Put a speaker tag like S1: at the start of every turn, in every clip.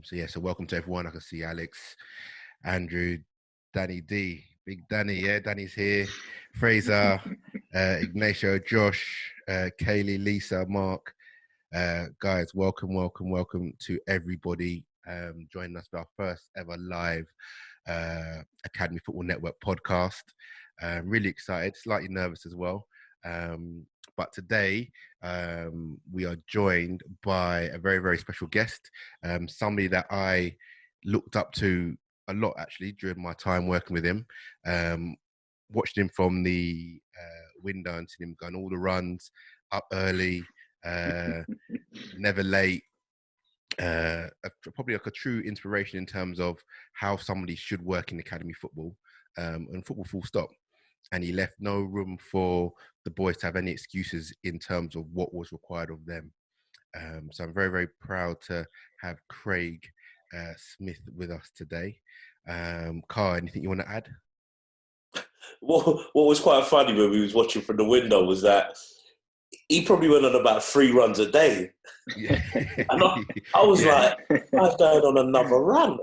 S1: So welcome to everyone. I can see Alex, Andrew, Danny D, Big Danny. Yeah, Danny's here. Fraser, Ignacio, Josh, Kaylee, Lisa, Mark. Guys, welcome to everybody joining us for our first ever live Academy Football Network podcast. Really excited, slightly nervous as well. But today we are joined by a very, very special guest, somebody that I looked up to a lot actually during my time working with him. Watched him from the window and seen him going all the runs, up early, never late. Probably like a true inspiration in terms of how somebody should work in academy football and football full stop. And he left no room for the boys to have any excuses in terms of what was required of them. So I'm very, very proud to have Craig Smith with us today. Carl, anything you want to add?
S2: What was quite funny when we was watching from the window was that he probably went on about 3 runs a day.
S1: Yeah.
S2: And I was like, I'm going on another run.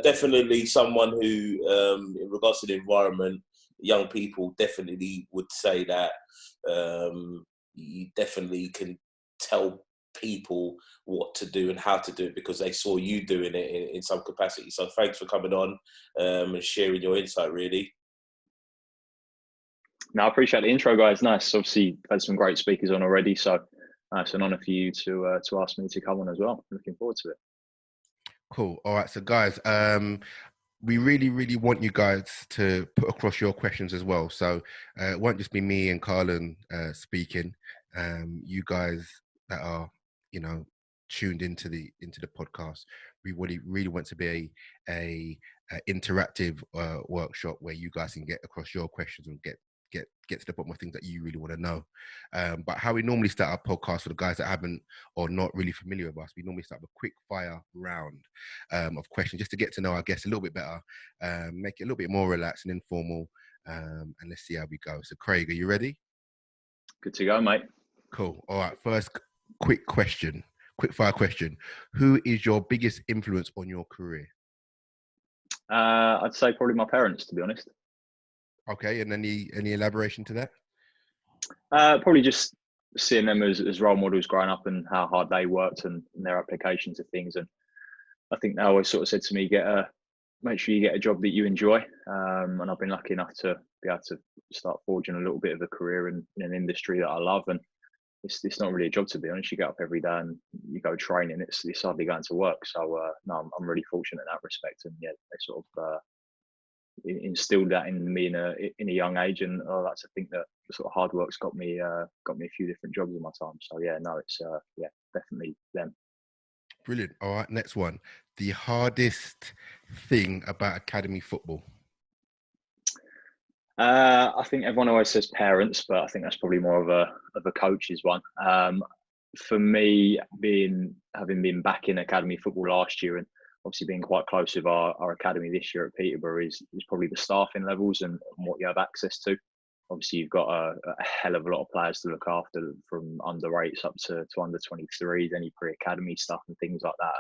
S2: Definitely someone who, in regards to the environment, young people definitely would say that you definitely can tell people what to do and how to do it because they saw you doing it in some capacity. So thanks for coming on and sharing your insight, really.
S3: No, I appreciate the intro, guys. Nice. Obviously, had some great speakers on already, so it's an honour for you to ask me to come on as well. Looking forward to it.
S1: Cool. All right. So, guys, we really, really want you guys to put across your questions as well. So it won't just be me and Carlin speaking. You guys that are, tuned into the podcast, we really want to be a interactive workshop where you guys can get across your questions and get to the bottom of things that you really want to know. But how we normally start our podcast for the guys that haven't or not really familiar with us, we normally start with a quick fire round of questions just to get to know our guests a little bit better, make it a little bit more relaxed and informal, and let's see how we go. So Craig, are you ready?
S3: Good to go, mate.
S1: Cool. All right, first quick fire question. Who is your biggest influence on your career?
S3: I'd say probably my parents, to be honest.
S1: Okay, and any elaboration to that?
S3: Probably just seeing them as role models growing up and how hard they worked and their applications of things. And I think they always sort of said to me, make sure you get a job that you enjoy. And I've been lucky enough to be able to start forging a little bit of a career in an industry that I love. And it's not really a job, to be honest. You get up every day and you go training. It's hardly going to work. So no, I'm really fortunate in that respect. And yeah, they sort of instilled that in me in a young age, and I like to think that the sort of hard work's got me a few different jobs in my time. So yeah, no, it's definitely them.
S1: Brilliant. All right, next one. The hardest thing about academy football?
S3: I think everyone always says parents, but I think that's probably more of a coach's one. For me, having been back in academy football last year and obviously being quite close with our academy this year at Peterborough is probably the staffing levels and what you have access to. Obviously, you've got a hell of a lot of players to look after, from under 8s up to under 23s, any pre-academy stuff and things like that.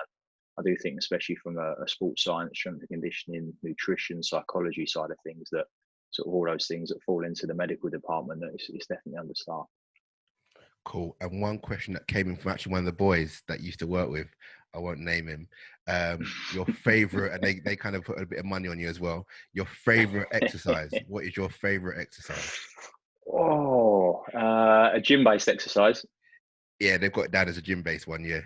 S3: I do think, especially from a sports science, strength and conditioning, nutrition, psychology side of things, that sort of all those things that fall into the medical department, that it's definitely understaffed.
S1: Cool. And one question that came in from actually one of the boys that used to work with, I won't name him, your favorite, and they kind of put a bit of money on you as well, your favorite exercise. What is your favorite exercise?
S3: A gym-based exercise.
S1: Yeah, they've got it down as a gym-based one, yeah.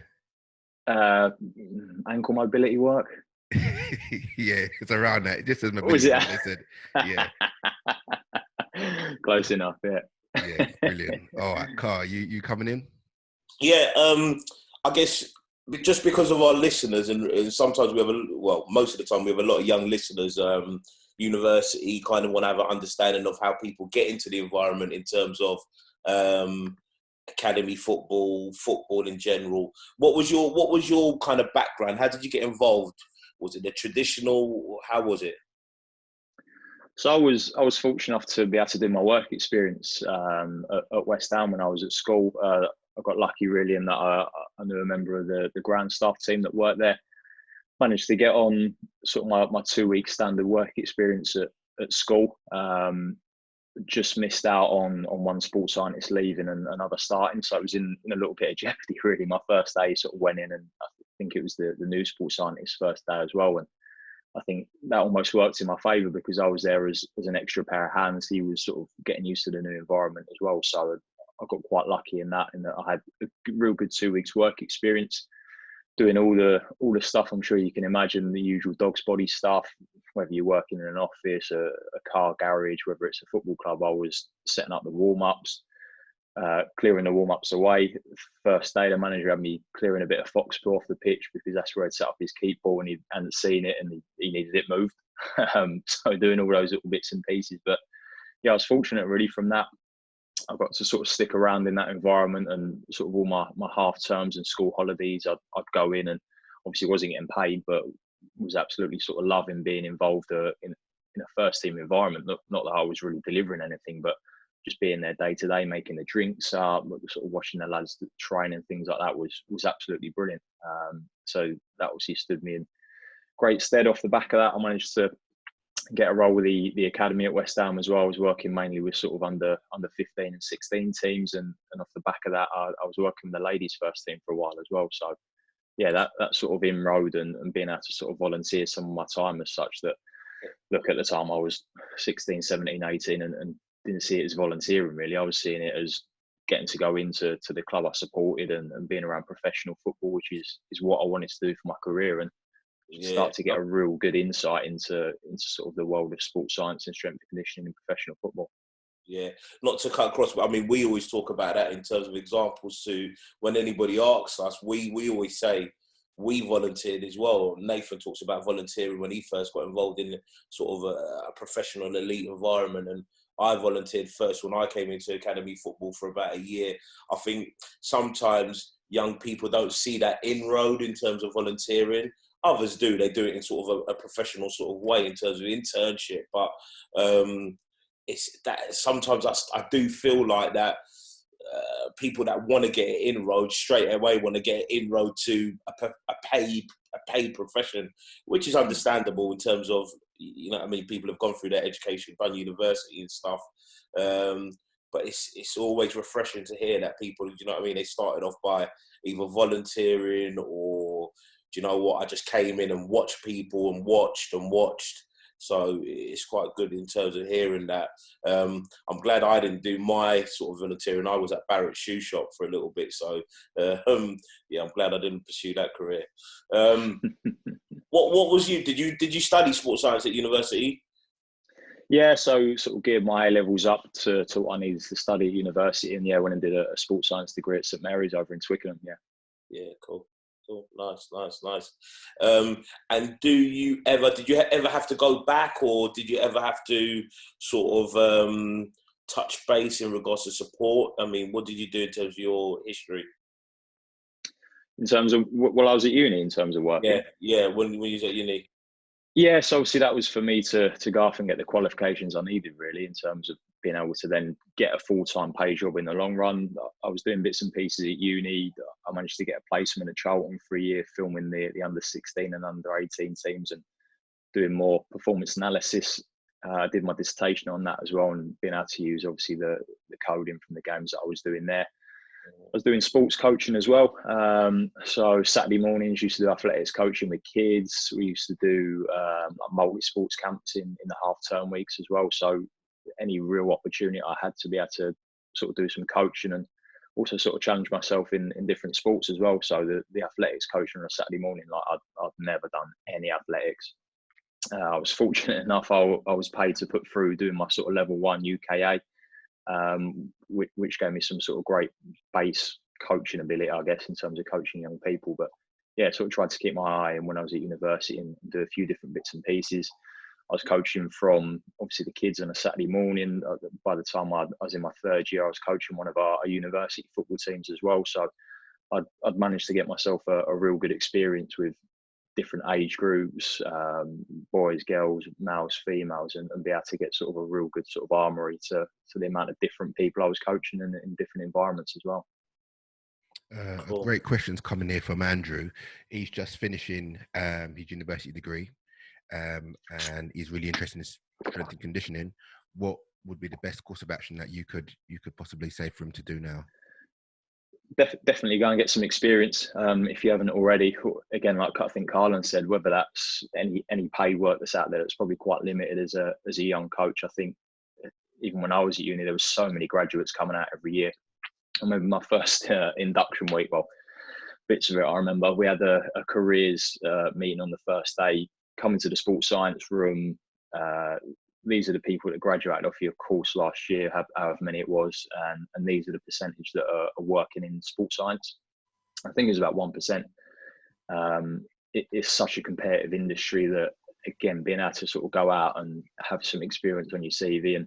S3: Ankle mobility work.
S1: Yeah, it's around that. Just as
S3: mobility.
S1: They said, yeah.
S3: Close enough, yeah.
S1: Yeah, brilliant. All right, Carl, you coming in?
S2: Yeah, I guess just because of our listeners, and sometimes most of the time we have a lot of young listeners. University kind of want to have an understanding of how people get into the environment in terms of academy football in general. What was your kind of background? How did you get involved? Was it the traditional? How was it?
S3: So I was fortunate enough to be able to do my work experience at West Ham when I was at school. I got lucky really in that I knew a member of the ground staff team that worked there. Managed to get on sort of my 2 week standard work experience at school. Just missed out on one sports scientist leaving and another starting, so it was in a little bit of jeopardy really. My first day sort of went in, and I think it was the new sports scientist's first day as well, and I think that almost worked in my favour because I was there as an extra pair of hands. He was sort of getting used to the new environment as well, so I got quite lucky in that I had a real good 2 weeks work experience doing all the stuff I'm sure you can imagine, the usual dog's body stuff, whether you're working in an office, a car garage, whether it's a football club. I was setting up the warm-ups, clearing the warm-ups away. First day, the manager had me clearing a bit of foxglove off the pitch because that's where he'd set up his keep ball and he hadn't seen it and he needed it moved. So doing all those little bits and pieces. But yeah, I was fortunate really from that. I got to sort of stick around in that environment, and sort of all my half terms and school holidays, I'd go in, and obviously wasn't getting paid, but was absolutely sort of loving being involved in a first team environment. Not that I was really delivering anything, but just being there day to day, making the drinks up, sort of watching the lads train and things like that was absolutely brilliant. So that obviously stood me in great stead. Off the back of that, I managed to get a role with the academy at West Ham as well. I was working mainly with sort of under 15 and 16 teams, and off the back of that, I was working with the ladies first team for a while as well. So yeah, that sort of inroad and being able to sort of volunteer some of my time as such, that look, at the time I was 16, 17, 18 and didn't see it as volunteering really. I was seeing it as getting to go into the club I supported and being around professional football, which is what I wanted to do for my career, and start to get a real good insight into sort of the world of sports science and strength and conditioning in professional football.
S2: Yeah, not to cut across, but I mean, we always talk about that in terms of examples to when anybody asks us, we always say we volunteered as well. Nathan talks about volunteering when he first got involved in sort of a professional elite environment, and I volunteered first when I came into academy football for about a year. I think sometimes young people don't see that inroad in terms of volunteering. Others do. They do it in sort of a professional sort of way in terms of internship. But it's that sometimes I do feel like that people that want to get an inroad straight away want to get an inroad to a paid profession, which is understandable in terms of, you know what I mean, people have gone through their education, done university and stuff. But it's always refreshing to hear that people, you know what I mean, they started off by either volunteering or, do you know what, I just came in and watched people and watched. So it's quite good in terms of hearing that. I'm glad I didn't do my sort of volunteering. I was at Barrett's shoe shop for a little bit. So, yeah, I'm glad I didn't pursue that career. What was you? Did you study sports science at university?
S3: Yeah, so sort of geared my A-levels up to what I needed to study at university, and yeah, went and did a sports science degree at St Mary's over in Twickenham.
S2: Yeah, cool. Nice. And did you ever have to go back, or did you ever have to sort of touch base in regards to support? I mean, what did you do in terms of your history?
S3: In terms of, well, I was at uni in terms of working.
S2: Yeah. When you was at uni.
S3: Yeah, so obviously that was for me to go off and get the qualifications I needed, really, in terms of being able to then get a full-time paid job in the long run. I was doing bits and pieces at uni. I managed to get a placement at Charlton for a year, filming the under-16 and under-18 teams and doing more performance analysis. I did my dissertation on that as well, and being able to use, obviously, the coding from the games that I was doing there. I was doing sports coaching as well. So Saturday mornings, used to do athletics coaching with kids. We used to do multi-sports camps in the half-term weeks as well. So any real opportunity I had to be able to sort of do some coaching and also sort of challenge myself in different sports as well. So the athletics coaching on a Saturday morning, like I'd never done any athletics. I was fortunate enough, I was paid to put through doing my sort of level 1 UKA. Which gave me some sort of great base coaching ability, I guess, in terms of coaching young people. But yeah, sort of tried to keep my eye on when I was at university and do a few different bits and pieces. I was coaching from, obviously, the kids on a Saturday morning. By the time I was in my third year, I was coaching one of our university football teams as well. So I'd managed to get myself a real good experience with different age groups, boys, girls, males, females, and be able to get sort of a real good sort of armory to the amount of different people I was coaching in different environments as well.
S1: A
S2: Cool.
S1: great questions coming here from Andrew. He's just finishing his university degree, and he's really interested in strength and conditioning. What would be the best course of action that you could possibly say for him to do now?
S3: Definitely go and get some experience if you haven't already. Again, like I think Carlin said, whether that's any paid work that's out there, that's probably quite limited as a young coach. I think even when I was at uni, there was so many graduates coming out every year. I remember my first induction week. Well, bits of it I remember. We had a careers meeting on the first day. Coming to the sports science room. These are the people that graduated off your course last year, however many it was, and these are the percentage that are working in sports science. I think it's about 1%. It's such a competitive industry that, again, being able to sort of go out and have some experience on your CV, and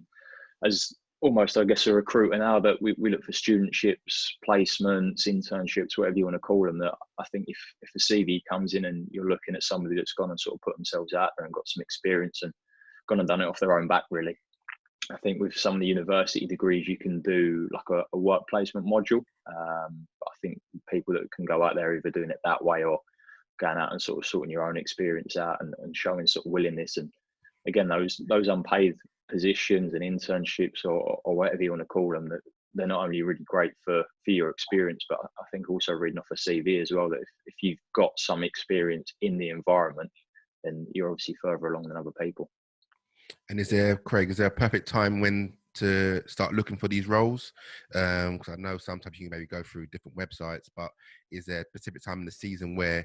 S3: as almost, I guess, a recruiter now, that we look for studentships, placements, internships, whatever you want to call them, that I think if a CV comes in and you're looking at somebody that's gone and sort of put themselves out there and got some experience and gone and done it off their own back, really. I think with some of the university degrees, you can do like a work placement module. But I think people that can go out there either doing it that way or going out and sort of sorting your own experience out and showing sort of willingness. And again, those unpaid positions and internships or whatever you want to call them, that they're not only really great for your experience, but I think also reading off a CV as well, that if you've got some experience in the environment, then you're obviously further along than other people.
S1: And is there a perfect time when to start looking for these roles? Because I know sometimes you can maybe go through different websites, but is there a specific time in the season where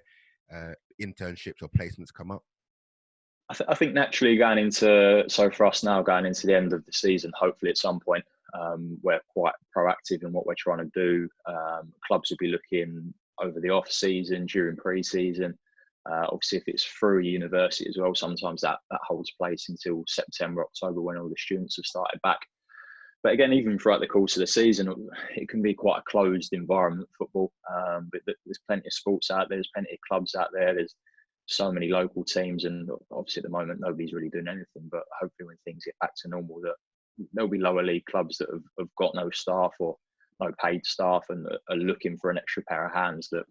S1: internships or placements come up?
S3: I think naturally so for us now, going into the end of the season, hopefully at some point, we're quite proactive in what we're trying to do. Clubs will be looking over the off season, during pre-season. Obviously, if it's through a university as well, sometimes that holds place until September, October, when all the students have started back. But again, even throughout the course of the season, it can be quite a closed environment, football. But there's plenty of sports out there. There's plenty of clubs out there. There's so many local teams, and obviously at the moment nobody's really doing anything. But hopefully, when things get back to normal, that there'll be lower league clubs that have got no staff or no paid staff and are looking for an extra pair of hands. That,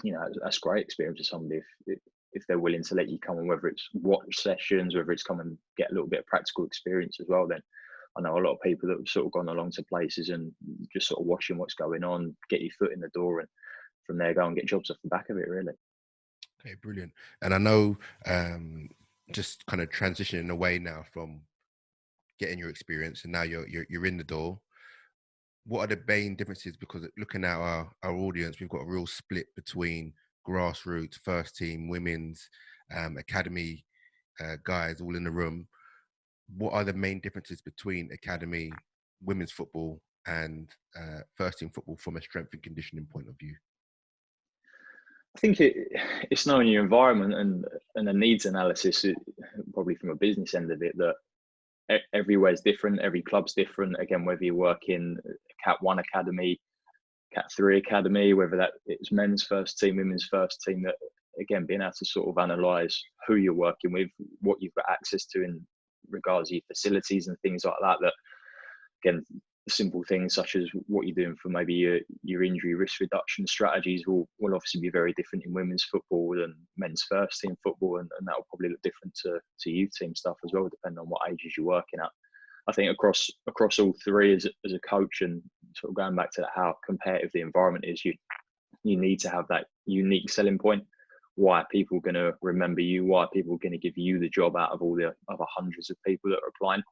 S3: you know, that's great experience for somebody if they're willing to let you come, and whether it's watch sessions, whether it's come and get a little bit of practical experience as well. Then I know a lot of people that have sort of gone along to places and just sort of watching what's going on, get your foot in the door, and from there go and get jobs off the back of it, really.
S1: Okay, brilliant. And I know just kind of transitioning away now from getting your experience, and now you're in the door. What are the main differences? Because looking at our audience, we've got a real split between grassroots, first team, women's, academy guys all in the room. What are the main differences between academy, women's football, and first team football from a strength and conditioning point of view?
S3: I think it's knowing your environment and a needs analysis, probably from a business end of it, that everywhere's different, every club's different. Again, whether you work in Cat 1 Academy, Cat 3 Academy, whether that it's men's first team, women's first team, that again, being able to sort of analyse who you're working with, what you've got access to in regards to your facilities and things like that, that again, simple things such as what you're doing for maybe your injury risk reduction strategies will obviously be very different in women's football than men's first team football, and that will probably look different to youth team stuff as well, depending on what ages you're working at. I think across all three, as a coach, and sort of going back to how competitive the environment is, you need to have that unique selling point. Why are people going to remember you? Why are people going to give you the job out of all the other hundreds of people that are applying?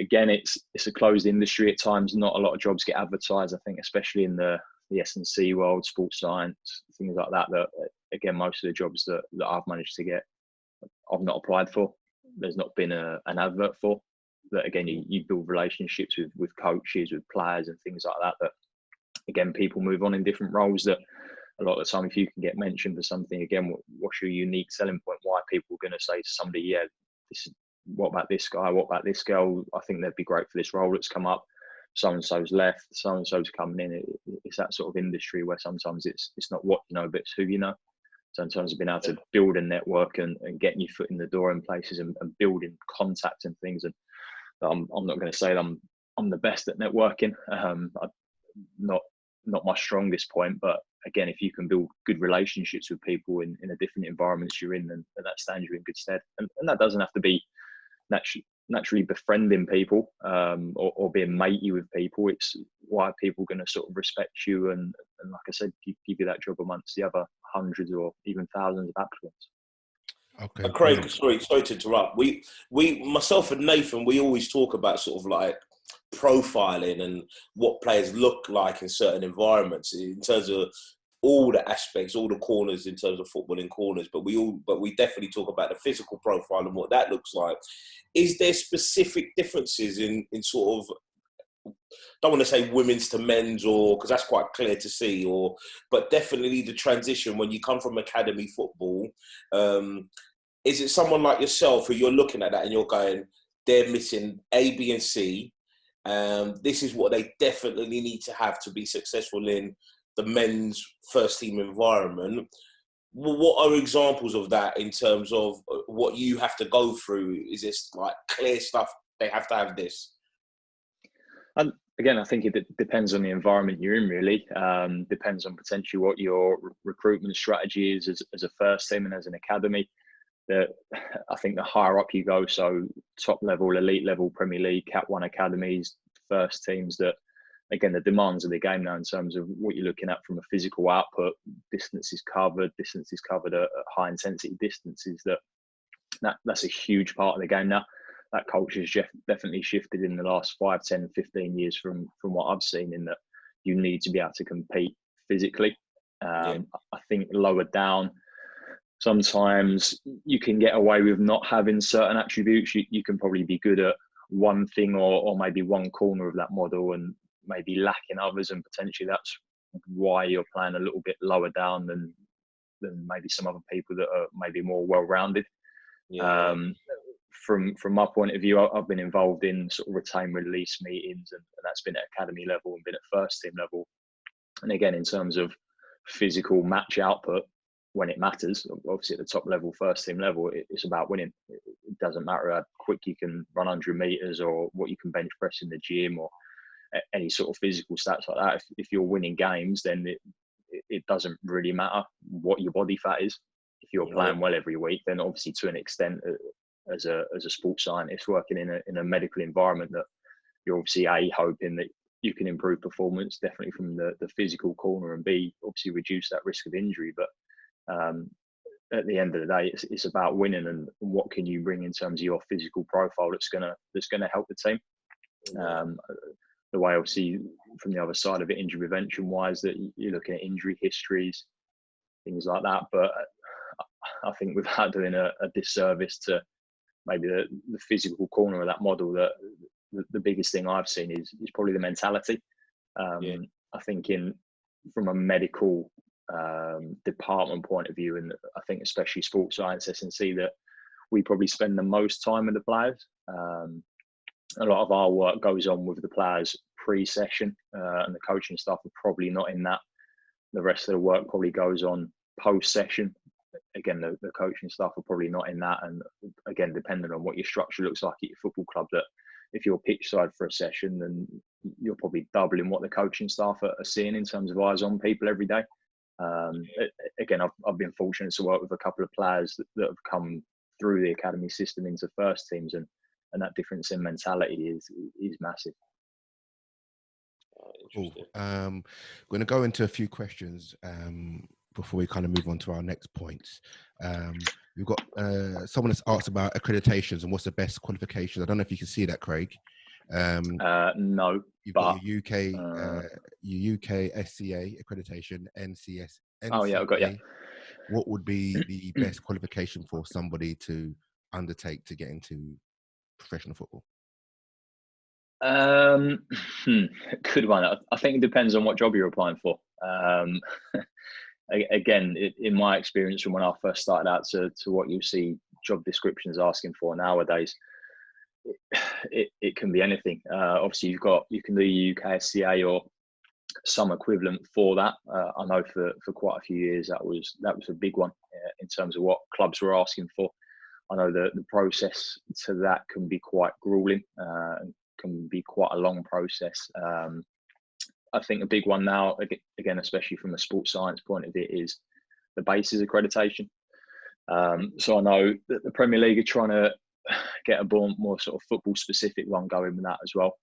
S3: Again, it's a closed industry at times. Not a lot of jobs get advertised. I think, especially in the S&C world, sports science, things like that. That again, most of the jobs that I've managed to get, I've not applied for. There's not been an advert for. That again, you build relationships with coaches, with players, and things like that. That again, people move on in different roles. That a lot of the time, if you can get mentioned for something, again, what's your unique selling point? Why are people going to say to somebody, yeah, this is, what about this guy? What about this girl? I think they'd be great for this role that's come up. So-and-so's left, so-and-so's coming in. It's that sort of industry where sometimes it's not what you know, but it's who you know. Sometimes being able to build a network and getting your foot in the door in places and building contact and things. And I'm not going to say that I'm the best at networking. I'm not not my strongest point, but again, if you can build good relationships with people in the different environments you're in, then that stands you in good stead. And that doesn't have to be naturally befriending people or being matey with people. It's why people going to sort of respect you and like I said, give you that job amongst the other hundreds or even thousands of applicants.
S1: Okay,
S2: Craig, sorry to interrupt. We, myself and Nathan, we always talk about sort of like profiling and what players look like in certain environments in terms of all the aspects, all the corners in terms of footballing corners. But we definitely talk about the physical profile and what that looks like. Is there specific differences in sort of, don't want to say women's to men's, or because that's quite clear to see, but definitely the transition when you come from academy football. Is it someone like yourself who you're looking at that and you're going, they're missing A, B, and C? This is what they definitely need to have to be successful in the men's first team environment. What are examples of that in terms of what you have to go through? Is this like clear stuff? They have to have this.
S3: Again, I think it depends on the environment you're in, really. Depends on potentially what your recruitment strategy is as a first team and as an academy. I think the higher up you go, so top level, elite level, Premier League, Cat 1 academies, first teams, that again, the demands of the game now in terms of what you're looking at from a physical output, distances covered at high intensity distances, that's a huge part of the game now. That culture has definitely shifted in the last 5, 10, 15 years from what I've seen, in that you need to be able to compete physically. I think lower down, sometimes you can get away with not having certain attributes. You can probably be good at one thing or maybe one corner of that model and maybe lacking others, and potentially that's why you're playing a little bit lower down than maybe some other people that are maybe more well-rounded. From my point of view, I've been involved in sort of retain release meetings, and that's been at academy level and been at first team level. And again, in terms of physical match output, when it matters, obviously at the top level, first team level, it's about winning. It doesn't matter how quick you can run 100 meters or what you can bench press in the gym or any sort of physical stats like that. If you're winning games, then it doesn't really matter what your body fat is. If you're playing well every week, then obviously to an extent, as a sports scientist working in a medical environment, that you're obviously hoping that you can improve performance, definitely from the physical corner, and B, obviously reduce that risk of injury. But at the end of the day, it's about winning, and what can you bring in terms of your physical profile that's gonna help the team. The way, obviously, from the other side of it, injury prevention wise, that you're looking at injury histories, things like that. But I think without doing a disservice to maybe the physical corner of that model, that the biggest thing I've seen is probably the mentality. I think from a medical department point of view, and I think especially sports science S&C, that we probably spend the most time with the players. A lot of our work goes on with the players pre-session, and the coaching staff are probably not in that. The rest of the work probably goes on post-session. Again, the coaching staff are probably not in that. And again, depending on what your structure looks like at your football club, that if you're pitch side for a session, then you're probably doubling what the coaching staff are seeing in terms of eyes on people every day. Again, I've been fortunate to work with a couple of players that have come through the academy system into first teams, and that difference in mentality is massive.
S1: Cool. We're going to go into a few questions before we kind of move on to our next points. We've got someone that's asked about accreditations and what's the best qualifications. I don't know if you can see that, Craig.
S3: No.
S1: You've got your UK SCA accreditation, NCS.
S3: Oh yeah, I've got you.
S1: What would be the best qualification for somebody to undertake to get into professional football?
S3: Good one. I think it depends on what job you're applying for. Again, in my experience from when I first started out to what you see job descriptions asking for nowadays, it can be anything. Obviously, you can do UK SCA or some equivalent for that. I know for quite a few years that was a big one in terms of what clubs were asking for. I know the process to that can be quite grueling and can be quite a long process. I think a big one now, again, especially from a sports science point of view, is the BASES accreditation. So I know that the Premier League are trying to get a more sort of football specific one going with that as well.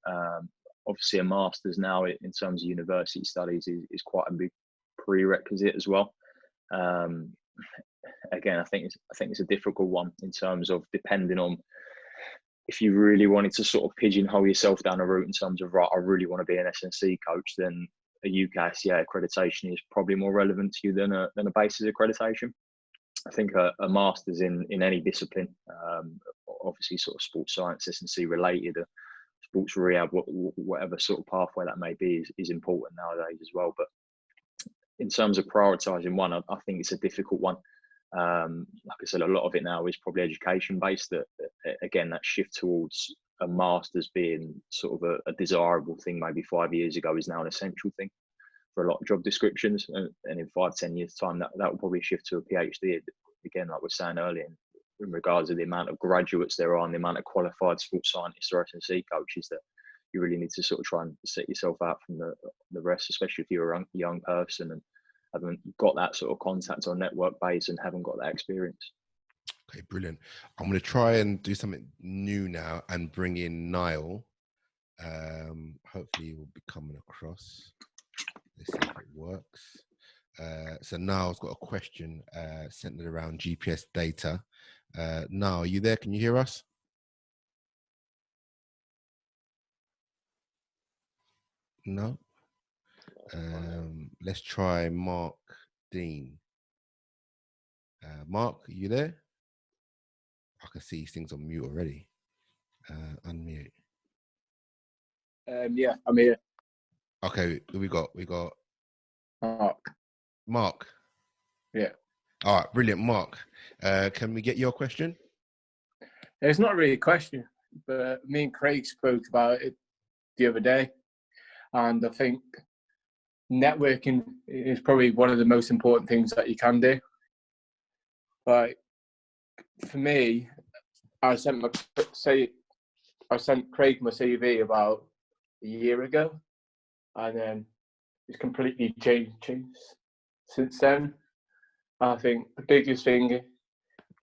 S3: Obviously, a master's now in terms of university studies is quite a big prerequisite as well. Again, I think it's a difficult one in terms of depending on if you really wanted to sort of pigeonhole yourself down a route in terms of, right, I really want to be an S&C coach, then a UKSCA accreditation is probably more relevant to you than a BASES accreditation. I think a master's in any discipline, obviously sort of sports science, S&C related, sports rehab, whatever sort of pathway that may be, is important nowadays as well. But in terms of prioritising one, I think it's a difficult one. Like I said, a lot of it now is probably education based. That again, that shift towards a master's being sort of a desirable thing maybe 5 years ago is now an essential thing for a lot of job descriptions. And in 5-10 years time, that will probably shift to a PhD. Again, like we were saying earlier, in regards to the amount of graduates there are and the amount of qualified sports scientists or S&C coaches, that you really need to sort of try and set yourself out from the rest, especially if you're a young person and haven't got that sort of contact or network base and haven't got that experience.
S1: Okay, brilliant. I'm going to try and do something new now and bring in Niall. Hopefully he will be coming across. Let's see if it works. So Niall's got a question centered around GPS data. Niall, are you there? Can you hear us? No? Let's try Mark Dean. Mark, are you there? I can see things on mute already. Unmute.
S4: Yeah, I'm here.
S1: Okay, we got Mark.
S4: Yeah.
S1: All right, brilliant. Mark, can we get your question?
S4: It's not really a question, but me and Craig spoke about it the other day, and I think networking is probably one of the most important things that you can do. Like for me, I sent Craig my CV about a year ago, and then it's completely changed since then. I think the biggest thing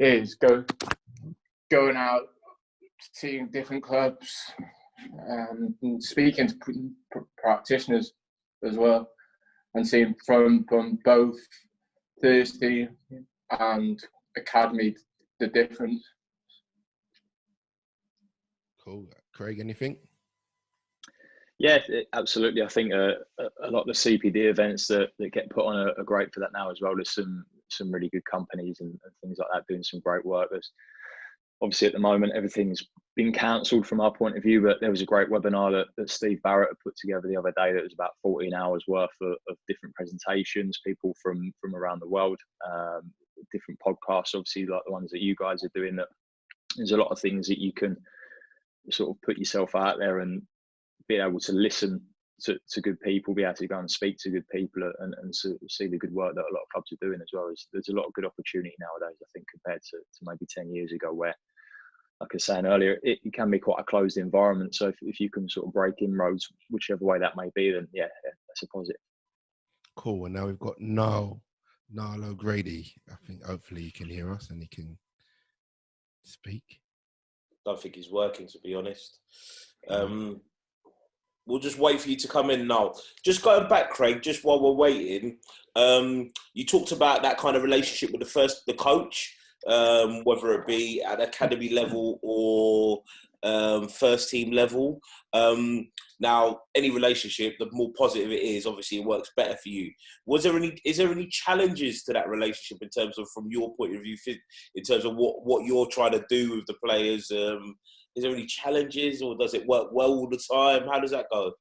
S4: is going out, seeing different clubs, and speaking to practitioners as well, and seeing from both Thursday and academy the difference.
S1: Cool. Craig, anything?
S3: Yeah, absolutely. I think a lot of the CPD events that get put on are great for that now as well. There's some really good companies and things like that doing some great work. There's obviously at the moment everything's been cancelled from our point of view, but there was a great webinar that Steve Barrett had put together the other day that was about 14 hours worth of different presentations, people from around the world, different podcasts, obviously like the ones that you guys are doing. That there's a lot of things that you can sort of put yourself out there and be able to listen to good people, be able to go and speak to good people and see the good work that a lot of clubs are doing as well. There's a lot of good opportunity nowadays, I think, compared to maybe 10 years ago where, like I was saying earlier, it can be quite a closed environment. So if you can sort of break inroads, whichever way that may be, then yeah, that's a positive.
S1: Cool. And now we've got Niall O'Grady. I think hopefully he can hear us and he can speak.
S2: I don't think he's working, to be honest. We'll just wait for you to come in now. Just going back, Craig, just while we're waiting, you talked about that kind of relationship with the coach, whether it be at academy level or first team level. Now, any relationship, the more positive it is, obviously it works better for you. Is there any challenges to that relationship in terms of, from your point of view, in terms of what you're trying to do with the players? Is there any challenges, or does it work well all the time? How does that go?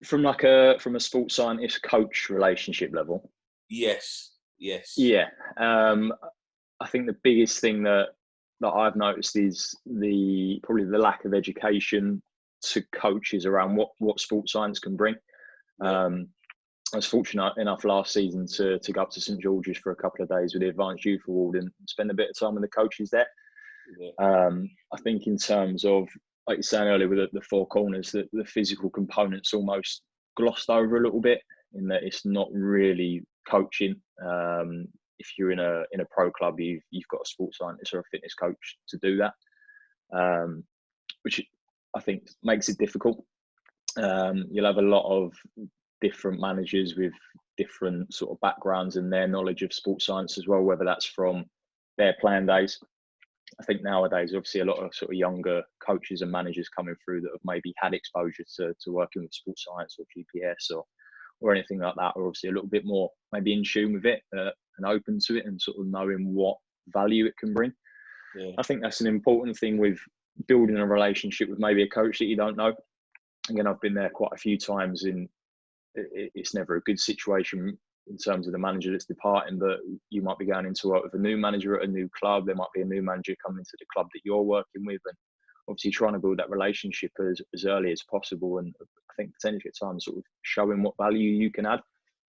S2: From
S3: a sports scientist coach relationship level?
S2: Yes.
S3: Yeah. I think the biggest thing that I've noticed is probably the lack of education to coaches around what sports science can bring. I was fortunate enough last season to go up to St George's for a couple of days with the Advanced Youth Award and spend a bit of time with the coaches there. Yeah. I think in terms of, like you were saying earlier, with the four corners, the physical component's almost glossed over a little bit in that it's not really coaching. If you're in a pro club, you've got a sports scientist or a fitness coach to do that, which I think makes it difficult. You'll have a lot of different managers with different sort of backgrounds and their knowledge of sports science as well, whether that's from their playing days. I think nowadays, obviously, a lot of sort of younger coaches and managers coming through that have maybe had exposure to working with sports science or GPS or anything like that, are obviously a little bit more maybe in tune with it and open to it and sort of knowing what value it can bring.
S2: Yeah.
S3: I think that's an important thing with building a relationship with maybe a coach that you don't know. Again, I've been there quite a few times, and it's never a good situation in terms of the manager that's departing, but you might be going into work with a new manager at a new club. There might be a new manager coming into the club that you're working with, and obviously trying to build that relationship as early as possible. And I think potentially at times sort of showing what value you can add.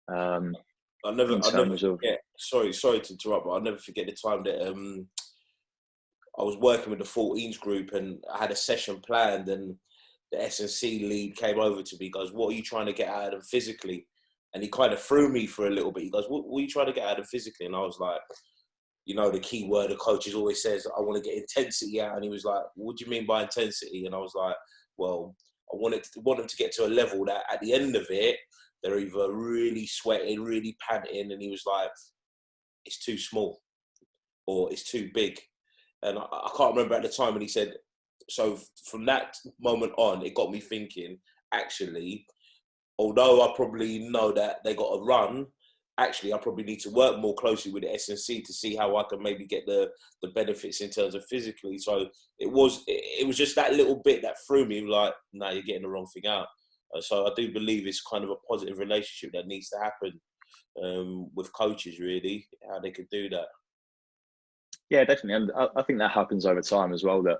S2: I'll never forget, sorry to interrupt, but I'll never forget the time that I was working with the 14s group and I had a session planned, and the S&C lead came over to me, goes, "What are you trying to get out of them physically?" And he kind of threw me for a little bit. He goes, what are you trying to get out of them physically? And I was like, you know, the key word the coaches always says, I want to get intensity out. And he was like, what do you mean by intensity? And I was like, well, I want them to get to a level that at the end of it, they're either really sweating, really panting. And he was like, it's too small or it's too big. And I can't remember at the time. And he said, so from that moment on, it got me thinking, actually, although I probably know that they got to run, actually, I probably need to work more closely with the S&C to see how I can maybe get the benefits in terms of physically. So it was just that little bit that threw me, like, no, you're getting the wrong thing out. So I do believe it's kind of a positive relationship that needs to happen with coaches, really, how they could do that.
S3: Yeah, definitely. And I think that happens over time as well. That,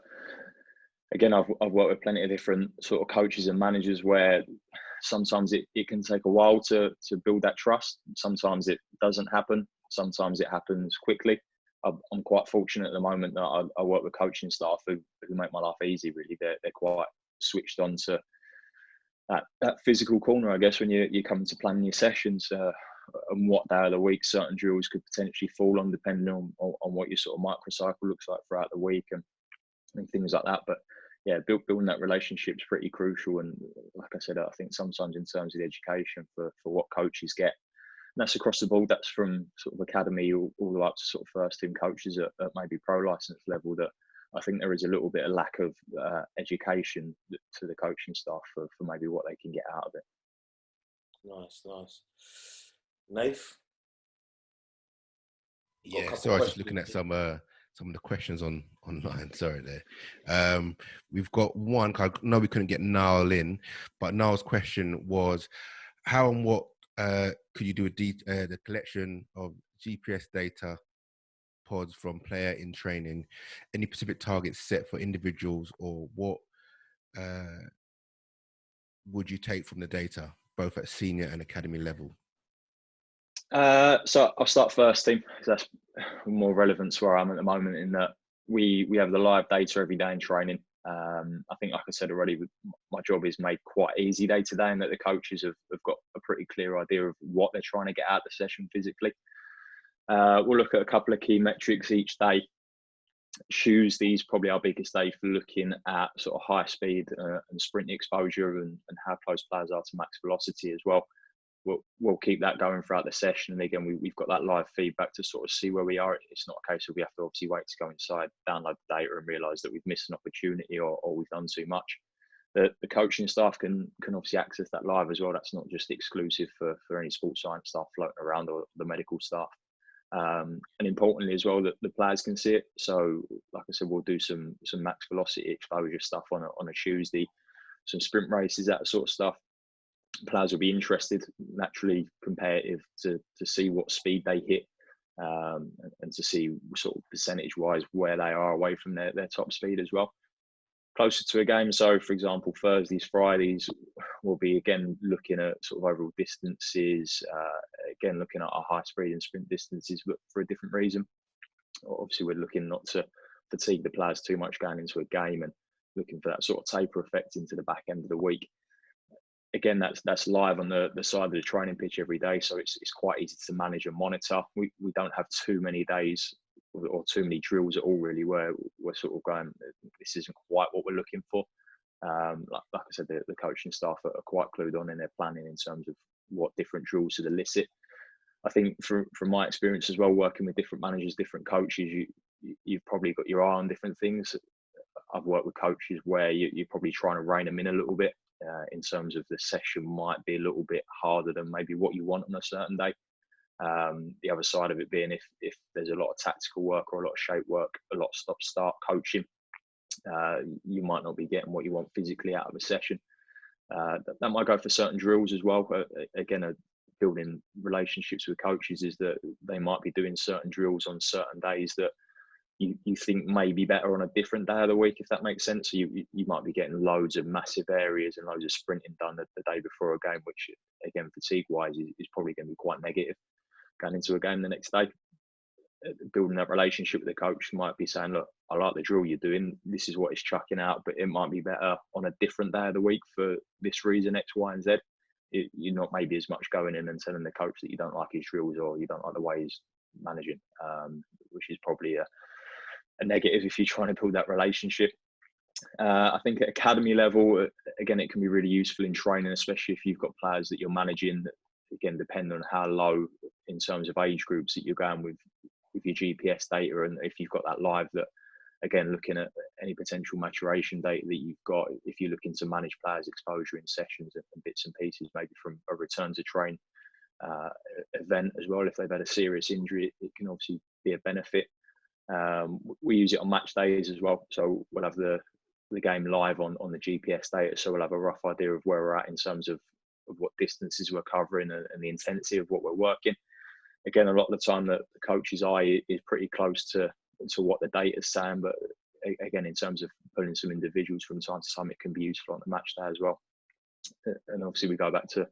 S3: again, I've worked with plenty of different sort of coaches and managers where sometimes it can take a while to build that trust. Sometimes it doesn't happen. Sometimes it happens quickly. I'm quite fortunate at the moment that I work with coaching staff who make my life easy, really. They're quite switched on to that physical corner, I guess, when you come to planning your sessions and what day of the week certain drills could potentially fall on, depending on what your sort of microcycle looks like throughout the week and things like that. But yeah, building that relationship is pretty crucial. And like I said, I think sometimes in terms of the education for what coaches get, and that's across the board, that's from sort of academy all the way up to sort of first team coaches at maybe pro license level, that I think there is a little bit of lack of education to the coaching staff for maybe what they can get out of it.
S2: Nice. Nath?
S1: Yeah, so I was just looking at some of the questions online. Sorry there. We've got one. I know we couldn't get Niall in, but Niall's question was, how and what could you do the collection of GPS data pods from player in training? Any specific targets set for individuals, or what would you take from the data, both at senior and academy level?
S3: So I'll start first team, because that's more relevant to where I'm at the moment, in that we have the live data every day in training. I think, like I said already, my job is made quite easy day to day, and that the coaches have got a pretty clear idea of what they're trying to get out of the session physically. We'll look at a couple of key metrics each day. Tuesday's probably our biggest day for looking at sort of high speed and sprint exposure and how close players are to max velocity as well. We'll keep that going throughout the session. And again, we've got that live feedback to sort of see where we are. It's not a case of we have to obviously wait to go inside, download the data and realise that we've missed an opportunity or we've done too much. The coaching staff can obviously access that live as well. That's not just exclusive for any sports science staff floating around or the medical staff. And importantly as well, that the players can see it. So like I said, we'll do some max velocity exposure stuff on a Tuesday, some sprint races, that sort of stuff. Players will be interested, naturally competitive, to see what speed they hit and to see sort of percentage wise where they are away from their top speed as well. Closer to a game, so for example, Thursdays, Fridays, we'll be again looking at sort of overall distances, again looking at our high speed and sprint distances, but for a different reason. Obviously, we're looking not to fatigue the players too much going into a game, and looking for that sort of taper effect into the back end of the week. again, that's live on the side of the training pitch every day, so it's quite easy to manage and monitor. We don't have too many days or too many drills at all, really, where we're sort of going, this isn't quite what we're looking for. Like I said, the coaching staff are quite clued on in their planning in terms of what different drills to elicit. I think from my experience as well, working with different managers, different coaches, you've probably got your eye on different things. I've worked with coaches where you're probably trying to rein them in a little bit in terms of the session might be a little bit harder than maybe what you want on a certain day. The other side of it being if there's a lot of tactical work or a lot of shape work, a lot of stop-start coaching, you might not be getting what you want physically out of a session. That might go for certain drills as well. Again, building relationships with coaches is that they might be doing certain drills on certain days that you think may be better on a different day of the week, if that makes sense. So you might be getting loads of massive areas and loads of sprinting done the day before a game, which again, fatigue-wise is probably going to be quite negative going into a game the next day. Building that relationship with the coach might be saying, look, I like the drill you're doing. This is what it's chucking out, but it might be better on a different day of the week for this reason, X, Y, and Z. You're not maybe as much going in and telling the coach that you don't like his drills or you don't like the way he's managing, which is probably a negative if you're trying to build that relationship. I think at academy level, again, it can be really useful in training, especially if you've got players that you're managing. Again, depending on how low in terms of age groups that you're going with your GPS data, and if you've got that live, that again, looking at any potential maturation data that you've got, if you're looking to manage players' exposure in sessions and bits and pieces, maybe from a return to train event as well. If they've had a serious injury, it can obviously be a benefit. We use it on match days as well, so we'll have the game live on the GPS data, so we'll have a rough idea of where we're at in terms of what distances we're covering and the intensity of what we're working. Again, a lot of the time the coach's eye is pretty close to what the data is saying, but again, in terms of pulling some individuals from time to time, it can be useful on the match day as well. And obviously we go back to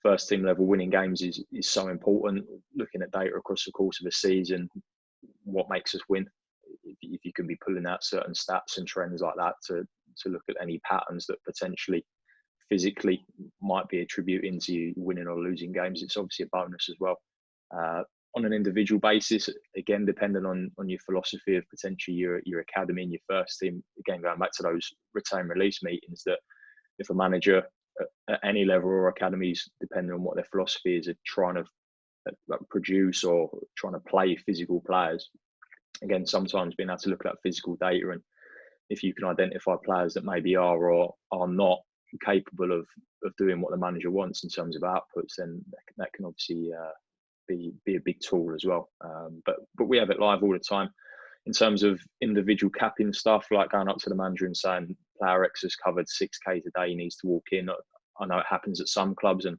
S3: first team level. Winning games is so important. Looking at data across the course of a season, what makes us win, if you can be pulling out certain stats and trends like that to look at any patterns that potentially physically might be attributing to you winning or losing games, it's obviously a bonus as well. On an individual basis, again, depending on your philosophy of potentially your academy and your first team, again, going back to those retain release meetings, that if a manager at any level or academies, depending on what their philosophy is, are trying to produce or trying to play physical players, again, sometimes being able to look at physical data, and if you can identify players that maybe are or are not capable of doing what the manager wants in terms of outputs, then that can obviously be a big tool as well. But we have it live all the time. In terms of individual capping stuff, like going up to the manager and saying player X has covered 6K today, he needs to walk in. I know it happens at some clubs, and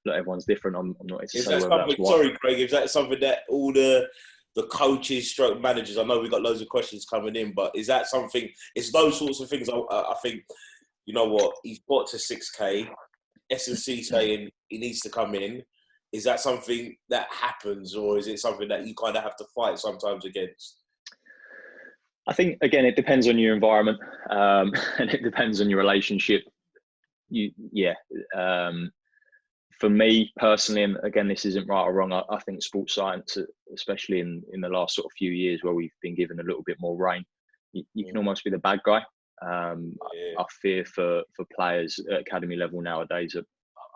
S3: look, everyone's different. I'm not here to say whether that's what.
S2: Sorry, Craig, is that something that all the coaches, stroke managers, I know we've got loads of questions coming in, but is that something? It's those sorts of things. I think, you know what, he's got to 6K. S&C saying he needs to come in. Is that something that happens, or is it something that you kind of have to fight sometimes against?
S3: I think, again, it depends on your environment, and it depends on your relationship. For me personally, and again, this isn't right or wrong, I think sports science, especially in the last sort of few years where we've been given a little bit more rein, you can almost be the bad guy. I fear for players at academy level nowadays.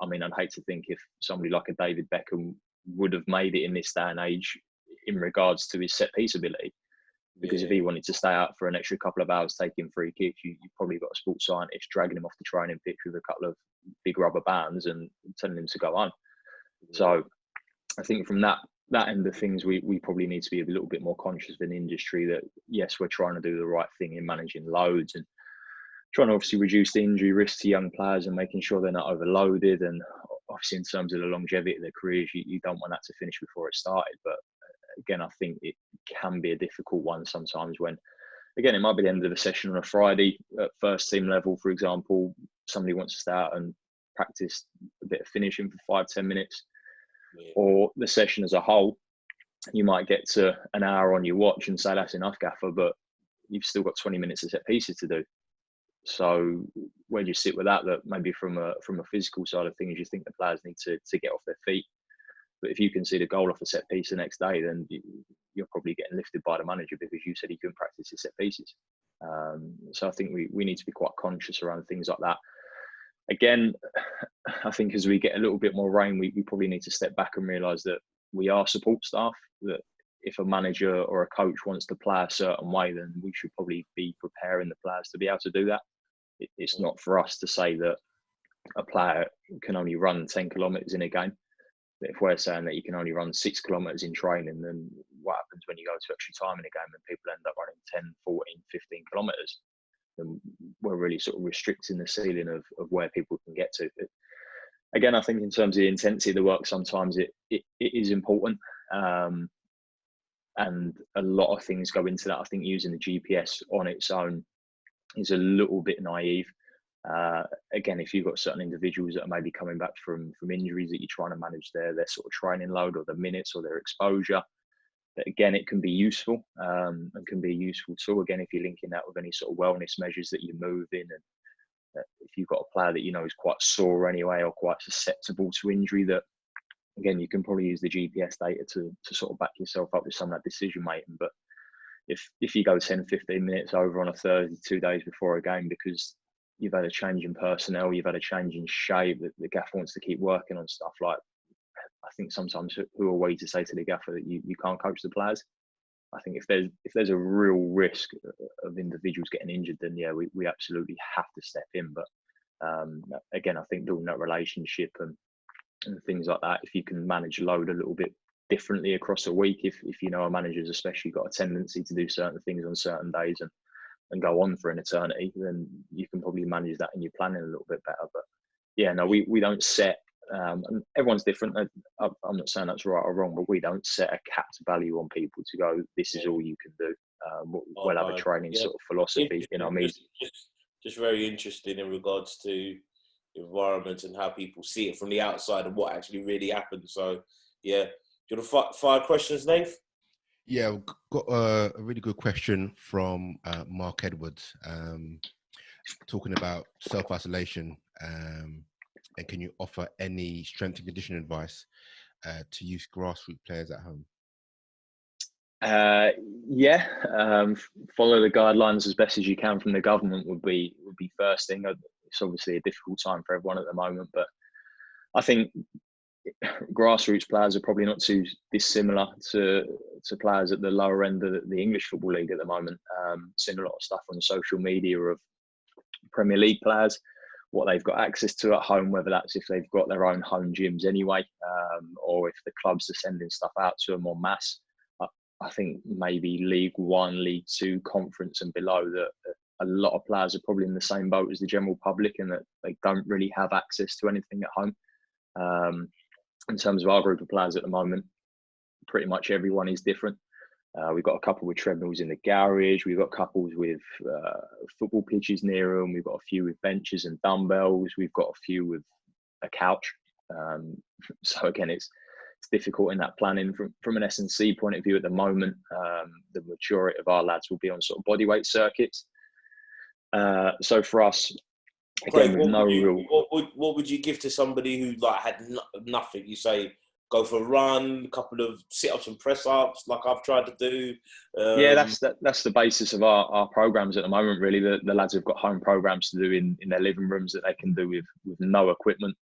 S3: I mean, I'd hate to think if somebody like a David Beckham would have made it in this day and age in regards to his set piece ability. Because if he wanted to stay out for an extra couple of hours taking free kicks, you've probably got a sports scientist dragging him off the training pitch with a couple of big rubber bands and telling him to go on. So I think from that end of things, we probably need to be a little bit more conscious of an industry that, yes, we're trying to do the right thing in managing loads and trying to obviously reduce the injury risk to young players and making sure they're not overloaded. And obviously in terms of the longevity of their careers, you don't want that to finish before it started. But again, I think it can be a difficult one sometimes when, again, it might be the end of the session on a Friday at first team level, for example, somebody wants to stay out and practice a bit of finishing for 5-10 minutes, or the session as a whole, you might get to an hour on your watch and say, that's enough, gaffer, but you've still got 20 minutes of set pieces to do. So where do you sit with that? That maybe from a physical side of things, you think the players need to get off their feet. But if you can see the goal off a set piece the next day, then you're probably getting lifted by the manager because you said he couldn't practice his set pieces. So I think we need to be quite conscious around things like that. Again, I think as we get a little bit more rain, we probably need to step back and realise that we are support staff, that if a manager or a coach wants to play a certain way, then we should probably be preparing the players to be able to do that. It's not for us to say that a player can only run 10 kilometres in a game. But if we're saying that you can only run 6 kilometres in training, then what happens when you go to extra time in a game and people end up running 10, 14, 15 kilometres? Then we're really sort of restricting the ceiling of where people can get to. But again, I think in terms of the intensity of the work, sometimes it is important. And a lot of things go into that. I think using the GPS on its own is a little bit naive. Again, if you've got certain individuals that are maybe coming back from injuries that you're trying to manage their sort of training load or the minutes or their exposure, but again, it can be useful and can be a useful tool. Again, if you're linking that with any sort of wellness measures that you move in, and if you've got a player that you know is quite sore anyway or quite susceptible to injury, that again, you can probably use the GPS data to sort of back yourself up with some of that decision making. But if you go 10, 15 minutes over on a Thursday, 2 days before a game because you've had a change in personnel, you've had a change in shape, the gaffer wants to keep working on stuff, like I think sometimes who are we to say to the gaffer that you can't coach the players? I think if there's a real risk of individuals getting injured, then yeah, we absolutely have to step in. But again, I think building that relationship and things like that, if you can manage load a little bit differently across a week, if you know a manager's especially got a tendency to do certain things on certain days and go on for an eternity, then you can probably manage that in your planning a little bit better. But yeah, no, we don't set, and everyone's different. I'm not saying that's right or wrong, but we don't set a capped value on people to go, this is all you can do. We'll have a training sort of philosophy, you know what I mean?
S2: Just very interesting in regards to environment and how people see it from the outside and what actually really happens. So yeah, do you want to fire questions, Nate?
S1: Yeah, we've got a really good question from Mark Edwards, talking about self-isolation, and can you offer any strength and conditioning advice to youth grassroots players at home?
S3: Follow the guidelines as best as you can from the government would be first thing. It's obviously a difficult time for everyone at the moment, but I think grassroots players are probably not too dissimilar to players at the lower end of the English Football League at the moment. Seeing a lot of stuff on social media of Premier League players, what they've got access to at home, whether that's if they've got their own home gyms anyway, or if the clubs are sending stuff out to them en masse. I think maybe League One, League Two, Conference and below, that a lot of players are probably in the same boat as the general public in that they don't really have access to anything at home. In terms of our group of players at the moment, pretty much everyone is different. We've got a couple with treadmills in the garage. We've got couples with football pitches near them. We've got a few with benches and dumbbells. We've got a few with a couch. So again, it's difficult in that planning from an S&C point of view at the moment. The majority of our lads will be on sort of bodyweight circuits. So for us, again,
S2: Craig, what would you give to somebody who like had nothing? You say go for a run, a couple of sit-ups and press-ups, like I've tried to do.
S3: Yeah, that's the basis of our programs at the moment. Really, the lads have got home programs to do in their living rooms that they can do with no equipment.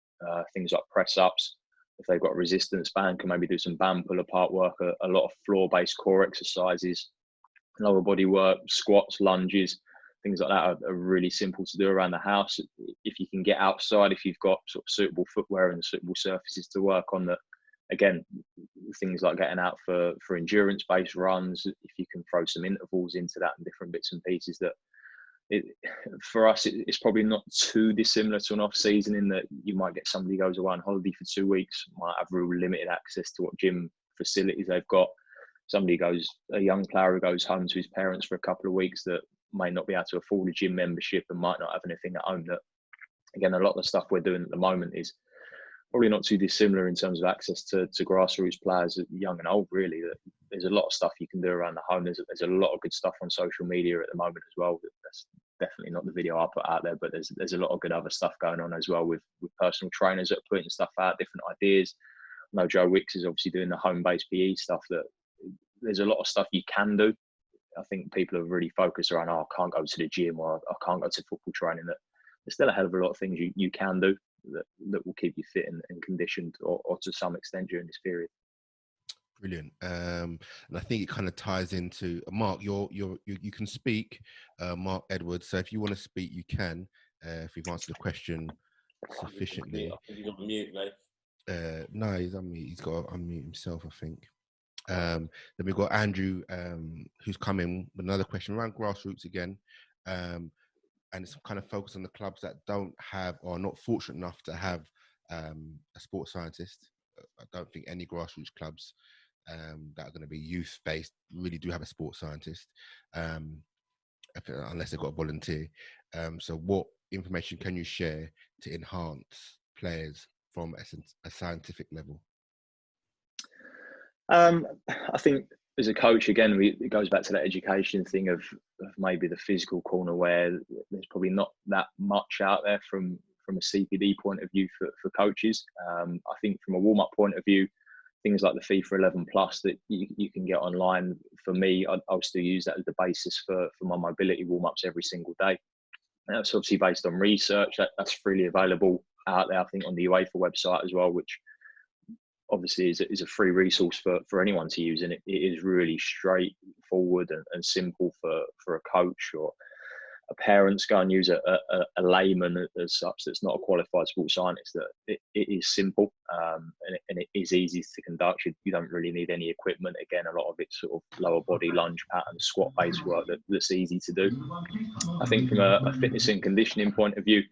S3: Things like press-ups. If they've got a resistance band, can maybe do some band pull-apart work. A lot of floor-based core exercises, lower body work, squats, lunges. Things like that are really simple to do around the house. If you can get outside, if you've got sort of suitable footwear and suitable surfaces to work on, that again, things like getting out for endurance-based runs. If you can throw some intervals into that and different bits and pieces, that for us, it's probably not too dissimilar to an off-season in that you might get somebody who goes away on holiday for 2 weeks, might have real limited access to what gym facilities they've got. A young player who goes home to his parents for a couple of weeks that may not be able to afford a gym membership and might not have anything at home. That again, a lot of the stuff we're doing at the moment is probably not too dissimilar in terms of access to grassroots players, young and old. Really, there's a lot of stuff you can do around the home. There's a lot of good stuff on social media at the moment as well. definitely not the video I put out there, but there's a lot of good other stuff going on as well with personal trainers that are putting stuff out, different ideas. I know Joe Wicks is obviously doing the home-based PE stuff. That there's a lot of stuff you can do. I think people are really focused around, I can't go to the gym or I can't go to football training. That there's still a hell of a lot of things you can do that will keep you fit and conditioned, or to some extent during this period.
S1: Brilliant. And I think it kind of ties into Mark. You can speak, Mark Edwards. So if you want to speak, you can. If you've answered the question sufficiently.
S2: I think he's on mute, mate.
S1: No, he's on mute. He's got to unmute himself, I think. Then we've got Andrew, who's coming with another question around grassroots again. And it's kind of focused on the clubs that don't have or are not fortunate enough to have a sports scientist. I don't think any grassroots clubs that are going to be youth-based really do have a sports scientist, unless they've got a volunteer. So what information can you share to enhance players from a scientific level?
S3: I think as a coach, again, it goes back to that education thing of maybe the physical corner, where there's probably not that much out there from a CPD point of view for coaches. I think from a warm-up point of view, things like the FIFA 11 Plus that you can get online. For me, I'll still use that as the basis for my mobility warm-ups every single day. And that's obviously based on research. That's freely available out there, I think, on the UEFA website as well, which obviously is a free resource for anyone to use. And it is really straightforward and simple for a coach or a parent's go and use a layman as such that's not a qualified sports scientist. That it is simple and it is easy to conduct. You don't really need any equipment. Again, a lot of it's sort of lower body lunge pattern, squat based work that's easy to do. I think from a fitness and conditioning point of view,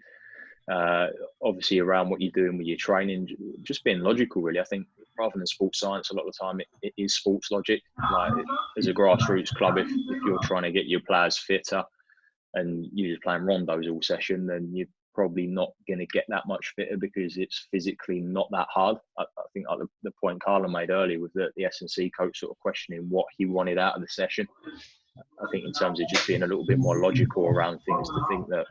S3: obviously around what you're doing with your training, just being logical really. I think rather than sports science, a lot of the time it is sports logic. Like as a grassroots club, if you're trying to get your players fitter and you're just playing rondos all session, then you're probably not going to get that much fitter because it's physically not that hard. I think like the point Carla made earlier with the S&C coach sort of questioning what he wanted out of the session. I think in terms of just being a little bit more logical around things, to think that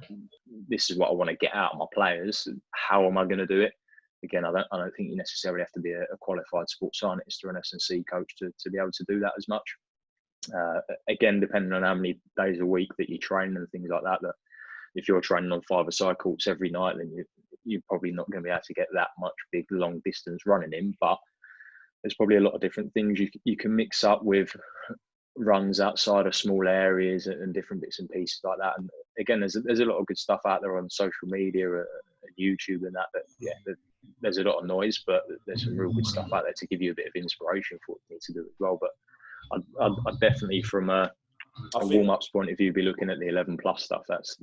S3: this is what I want to get out of my players. How am I going to do it? Again, I don't think you necessarily have to be a qualified sports scientist or an S&C coach to be able to do that as much. Again, depending on how many days a week that you train and things like that, that if you're training on 5-a-side courts every night, then you're probably not going to be able to get that much big long distance running in. But there's probably a lot of different things you can mix up with runs outside of small areas and different bits and pieces like that. And again, there's a lot of good stuff out there on social media and YouTube and that yeah, there's a lot of noise, but there's some real good stuff out there to give you a bit of inspiration for what you need to do as well. But I'd definitely, from a warm-ups point of view, be looking at the 11 plus stuff. That's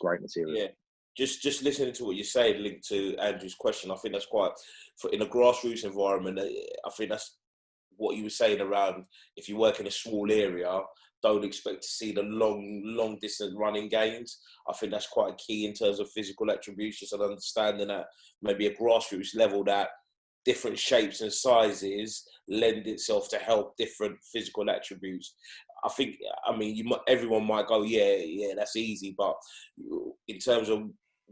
S3: great material.
S2: Yeah, just listening to what you say, linked to Andrew's question, I think that's quite, in a grassroots environment, I think that's what you were saying around, if you work in a small area, don't expect to see the long distance running gains. I think that's quite key in terms of physical attributes, just an understanding that maybe a grassroots level, that different shapes and sizes lend itself to help different physical attributes. I mean, everyone might go, yeah, that's easy. But in terms of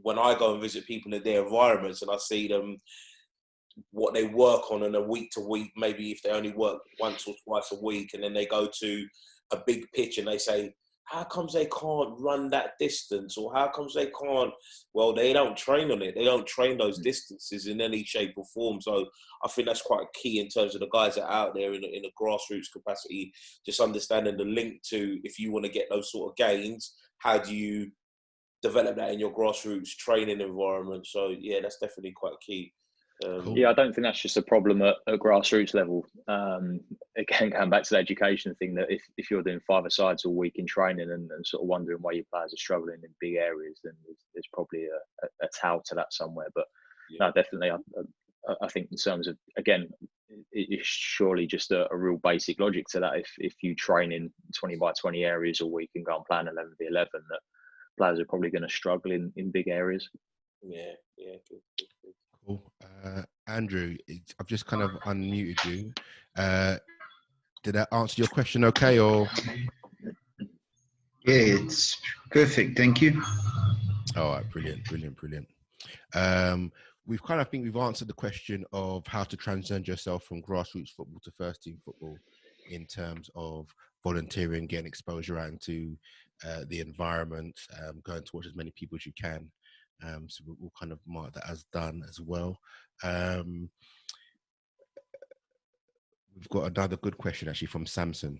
S2: when I go and visit people in their environments and I see them, what they work on a week to week, maybe if they only work once or twice a week, and then they go to a big pitch and they say, how comes they can't run that distance? Or how comes they can't? Well, they don't train on it. They don't train those distances in any shape or form. So I think that's quite key in terms of the guys that are out there in a grassroots capacity, just understanding the link to, if you want to get those sort of gains, how do you develop that in your grassroots training environment? So yeah, that's definitely quite key.
S3: Yeah, I don't think that's just a problem at grassroots level. Again, going back to the education thing, that if you're doing 5-a-sides all week in training and sort of wondering why your players are struggling in big areas, then there's probably a towel to that somewhere. But no, definitely, I think in terms of, again, it's surely just a real basic logic to that. If you train in 20-by-20 areas all week and go and play an 11-by-11, that players are probably going to struggle in big areas.
S2: Yeah, good.
S1: Cool. Andrew, I've just kind of unmuted you. Did that answer your question okay, or?
S5: Yeah, it's perfect. Thank you.
S1: All right, brilliant. We've kind of think we've answered the question of how to transcend yourself from grassroots football to first team football in terms of volunteering, getting exposure out into the environment, going to watch as many people as you can. So we'll kind of mark that as done as well. We've got another good question actually from Samson,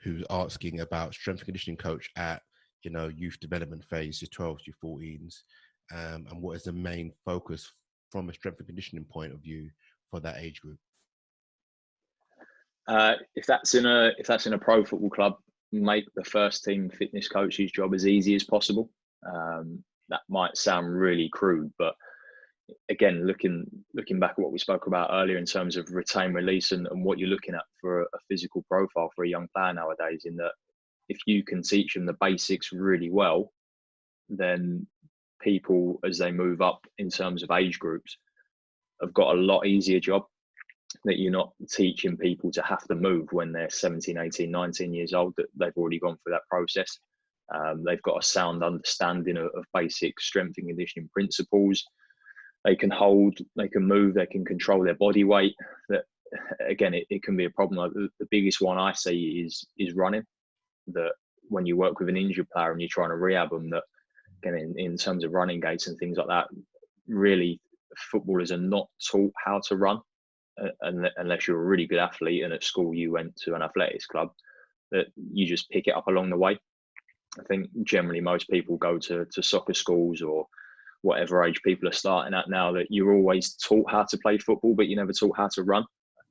S1: who's asking about strength and conditioning coach at youth development phase, your 12s, your 14s, and what is the main focus from a strength and conditioning point of view for that age group?
S3: If that's in a pro football club, make the first team fitness coach's job as easy as possible. That might sound really crude, but again, looking back at what we spoke about earlier in terms of retain, release, and what you're looking at for a physical profile for a young player nowadays, in that if you can teach them the basics really well, then people, as they move up in terms of age groups, have got a lot easier job. That you're not teaching people to have to move when they're 17, 18, 19 years old, that they've already gone through that process. They've got a sound understanding of basic strength and conditioning principles. They can hold, they can move, they can control their body weight. That again, it can be a problem. The biggest one I see is running. That when you work with an injured player and you're trying to rehab them, that again in terms of running gaits and things like that, really footballers are not taught how to run unless you're a really good athlete and at school you went to an athletics club, that you just pick it up along the way. I think generally most people go to soccer schools or whatever age people are starting at now, that you're always taught how to play football, but you're never taught how to run.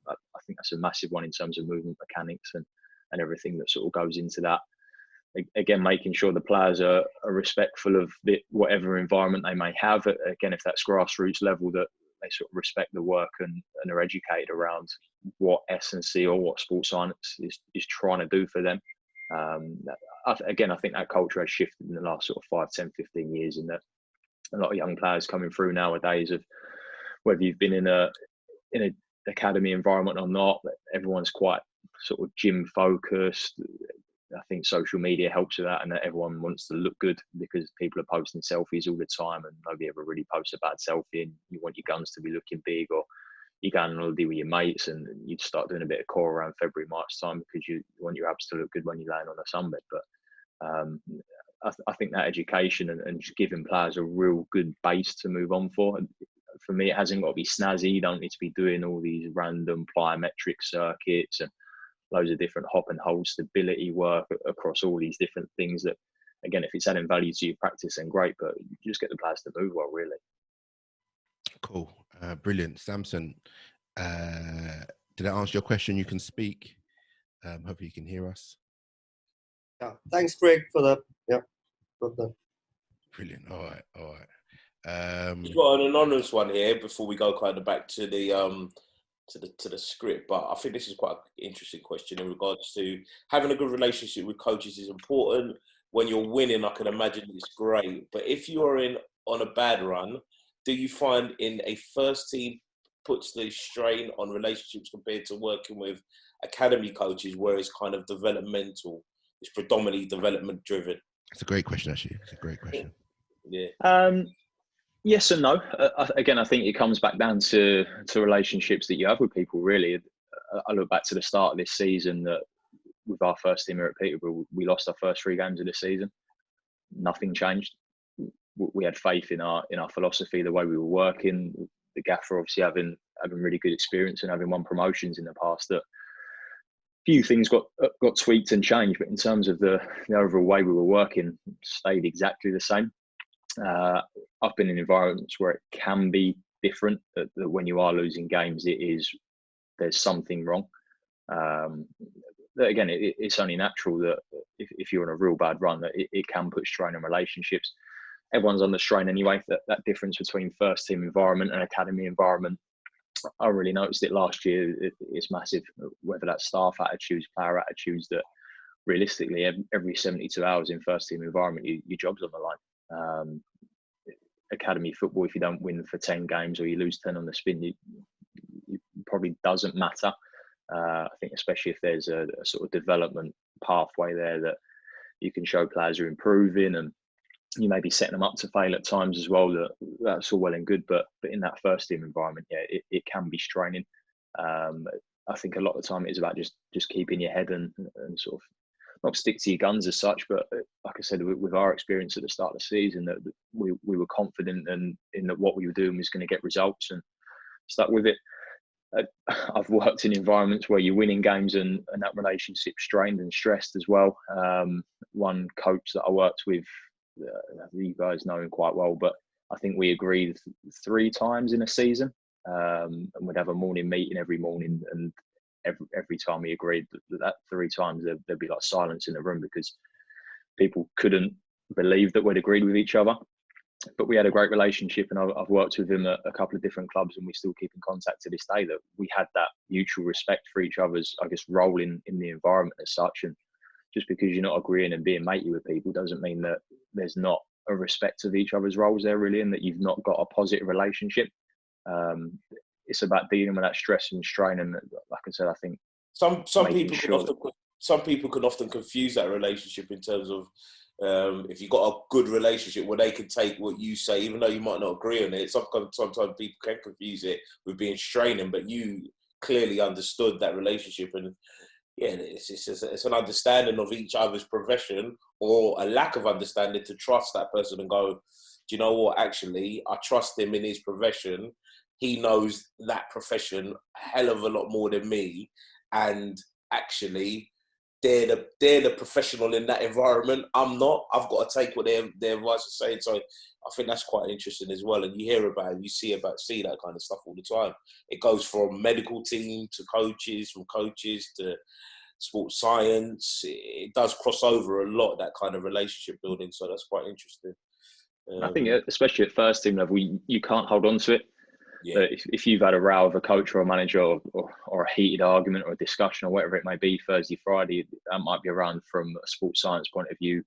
S3: I think that's a massive one in terms of movement mechanics and everything that sort of goes into that. Again, making sure the players are respectful of whatever environment they may have. Again, if that's grassroots level, that they sort of respect the work and are educated around what S&C or what sports science is trying to do for them. Again, I think that culture has shifted in the last sort of 5, 10, 15 years, in that a lot of young players coming through nowadays, of whether you've been in an academy environment or not, everyone's quite sort of gym focused. I think social media helps with that, and that everyone wants to look good because people are posting selfies all the time, and nobody ever really posts a bad selfie. And you want your guns to be looking big, or you're going on holiday with your mates and you start doing a bit of core around February, March time because you want your abs to look good when you're laying on a sunbed. But I think that education and just giving players a real good base to move on for. And for me, it hasn't got to be snazzy. You don't need to be doing all these random plyometric circuits and loads of different hop and hold stability work across all these different things. That, again, if it's adding value to your practice, then great, but you just get the players to move well, really.
S1: Cool. Brilliant. Samson, did I answer your question? You can speak. Hopefully you can hear us.
S6: Yeah. Thanks, Craig, for that. Yeah. Got that.
S1: Brilliant. All right.
S2: We've got an anonymous one here before we go kind of back to the to the script, but I think this is quite an interesting question in regards to having a good relationship with coaches is important. When you're winning, I can imagine it's great, but if you're on a bad run, do you find in a first team puts the strain on relationships compared to working with academy coaches, where it's kind of developmental, it's predominantly development driven?
S1: It's a great question, actually. It's a great question.
S2: Yeah.
S3: Yes and no. Again, I think it comes back down to relationships that you have with people, really. I look back to the start of this season, that with our first team here at Peterborough, we lost our first 3 games of the season. Nothing changed. We had faith in our philosophy, the way we were working. The gaffer obviously having really good experience and having won promotions in the past, that few things got tweaked and changed, but in terms of the overall way we were working, stayed exactly the same. I've been in environments where it can be different, that when you are losing games, there's something wrong. Again, it's only natural that if you're on a real bad run, that it can put strain on relationships. Everyone's under strain anyway. That difference between first team environment and academy environment, I really noticed it last year. It's massive, whether that's staff attitudes, player attitudes, that realistically every 72 hours in first team environment, your job's on the line. Academy football, if you don't win for 10 games or you lose 10 on the spin, it probably doesn't matter. I think especially if there's a sort of development pathway there, that you can show players are improving, and you may be setting them up to fail at times as well. That's all well and good, but in that first team environment, yeah, it can be straining. I think a lot of the time it is about just keeping your head and sort of not stick to your guns as such, but like I said, with our experience at the start of the season, that we were confident in that what we were doing was going to get results, and stuck with it. I've worked in environments where you're winning games and that relationship strained and stressed as well. One coach that I worked with, you guys know him quite well, but I think we agreed 3 times in a season, and we'd have a morning meeting every morning, and every time we agreed that 3 times there'd be like silence in the room because people couldn't believe that we'd agreed with each other. But we had a great relationship, and I've worked with him at a couple of different clubs, and we still keep in contact to this day. That we had that mutual respect for each other's, I guess, role in the environment as such. And just because you're not agreeing and being matey with people doesn't mean that there's not a respect of each other's roles there, really, and that you've not got a positive relationship. It's about dealing with that stress and strain, and like I said, I think
S2: some people can often confuse that relationship in terms of if you've got a good relationship where they can take what you say, even though you might not agree on it. Sometimes people can confuse it with being straining, but you clearly understood that relationship, and yeah, it's an understanding of each other's profession, or a lack of understanding to trust that person and go, do you know what? Actually, I trust him in his profession. He knows that profession a hell of a lot more than me, and actually, they're the professional in that environment. I'm not. I've got to take what their advice is saying. So I think that's quite interesting as well. And you hear about it, you see that kind of stuff all the time. It goes from medical team to coaches, from coaches to sports science. It does cross over a lot, that kind of relationship building. So that's quite interesting.
S3: I think, especially at first team level, you can't hold on to it.
S2: Yeah.
S3: If you've had a row with a coach or a manager or a heated argument or a discussion or whatever it may be, Thursday, Friday, that might be around from a sports science point of view,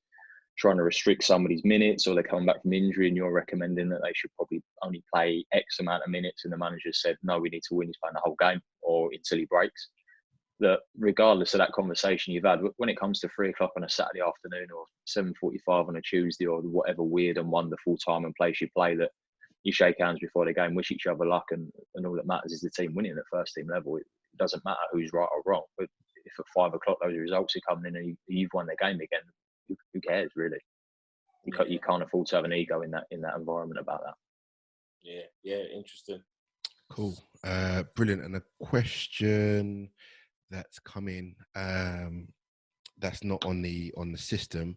S3: trying to restrict somebody's minutes, or they're coming back from injury and you're recommending that they should probably only play X amount of minutes, and the manager said, no, we need to win, he's playing the whole game or until he breaks. That regardless of that conversation you've had, when it comes to 3 o'clock on a Saturday afternoon or 7:45 on a Tuesday or whatever weird and wonderful time and place you play, that you shake hands before the game, wish each other luck, and all that matters is the team winning at first team level. It doesn't matter who's right or wrong. But if at 5 o'clock those results are coming in and you've won the game again, who cares really? You can't afford to have an ego in that environment about that.
S2: Yeah, interesting.
S1: Cool, brilliant. And a question that's coming, that's not on the system,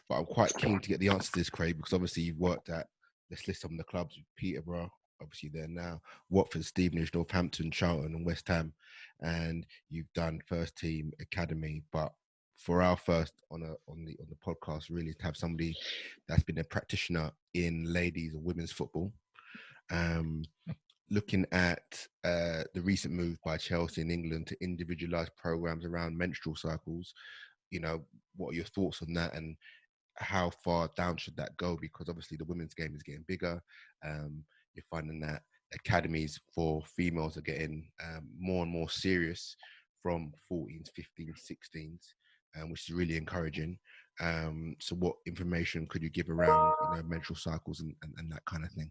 S1: but I'm quite keen to get the answer to this, Craig, because obviously you've worked at, let's list some of the clubs: Peterborough, obviously there now, Watford, Stevenage, Northampton, Charlton and West Ham, and you've done first team academy. But for our first on the podcast, really to have somebody that's been a practitioner in ladies or women's football, looking at the recent move by Chelsea in England to individualise programs around menstrual cycles, what are your thoughts on that, and how far down should that go? Because obviously the women's game is getting bigger. You're finding that academies for females are getting more and more serious from 14s, 15s, 16s, which is really encouraging. So what information could you give around menstrual cycles and that kind of thing?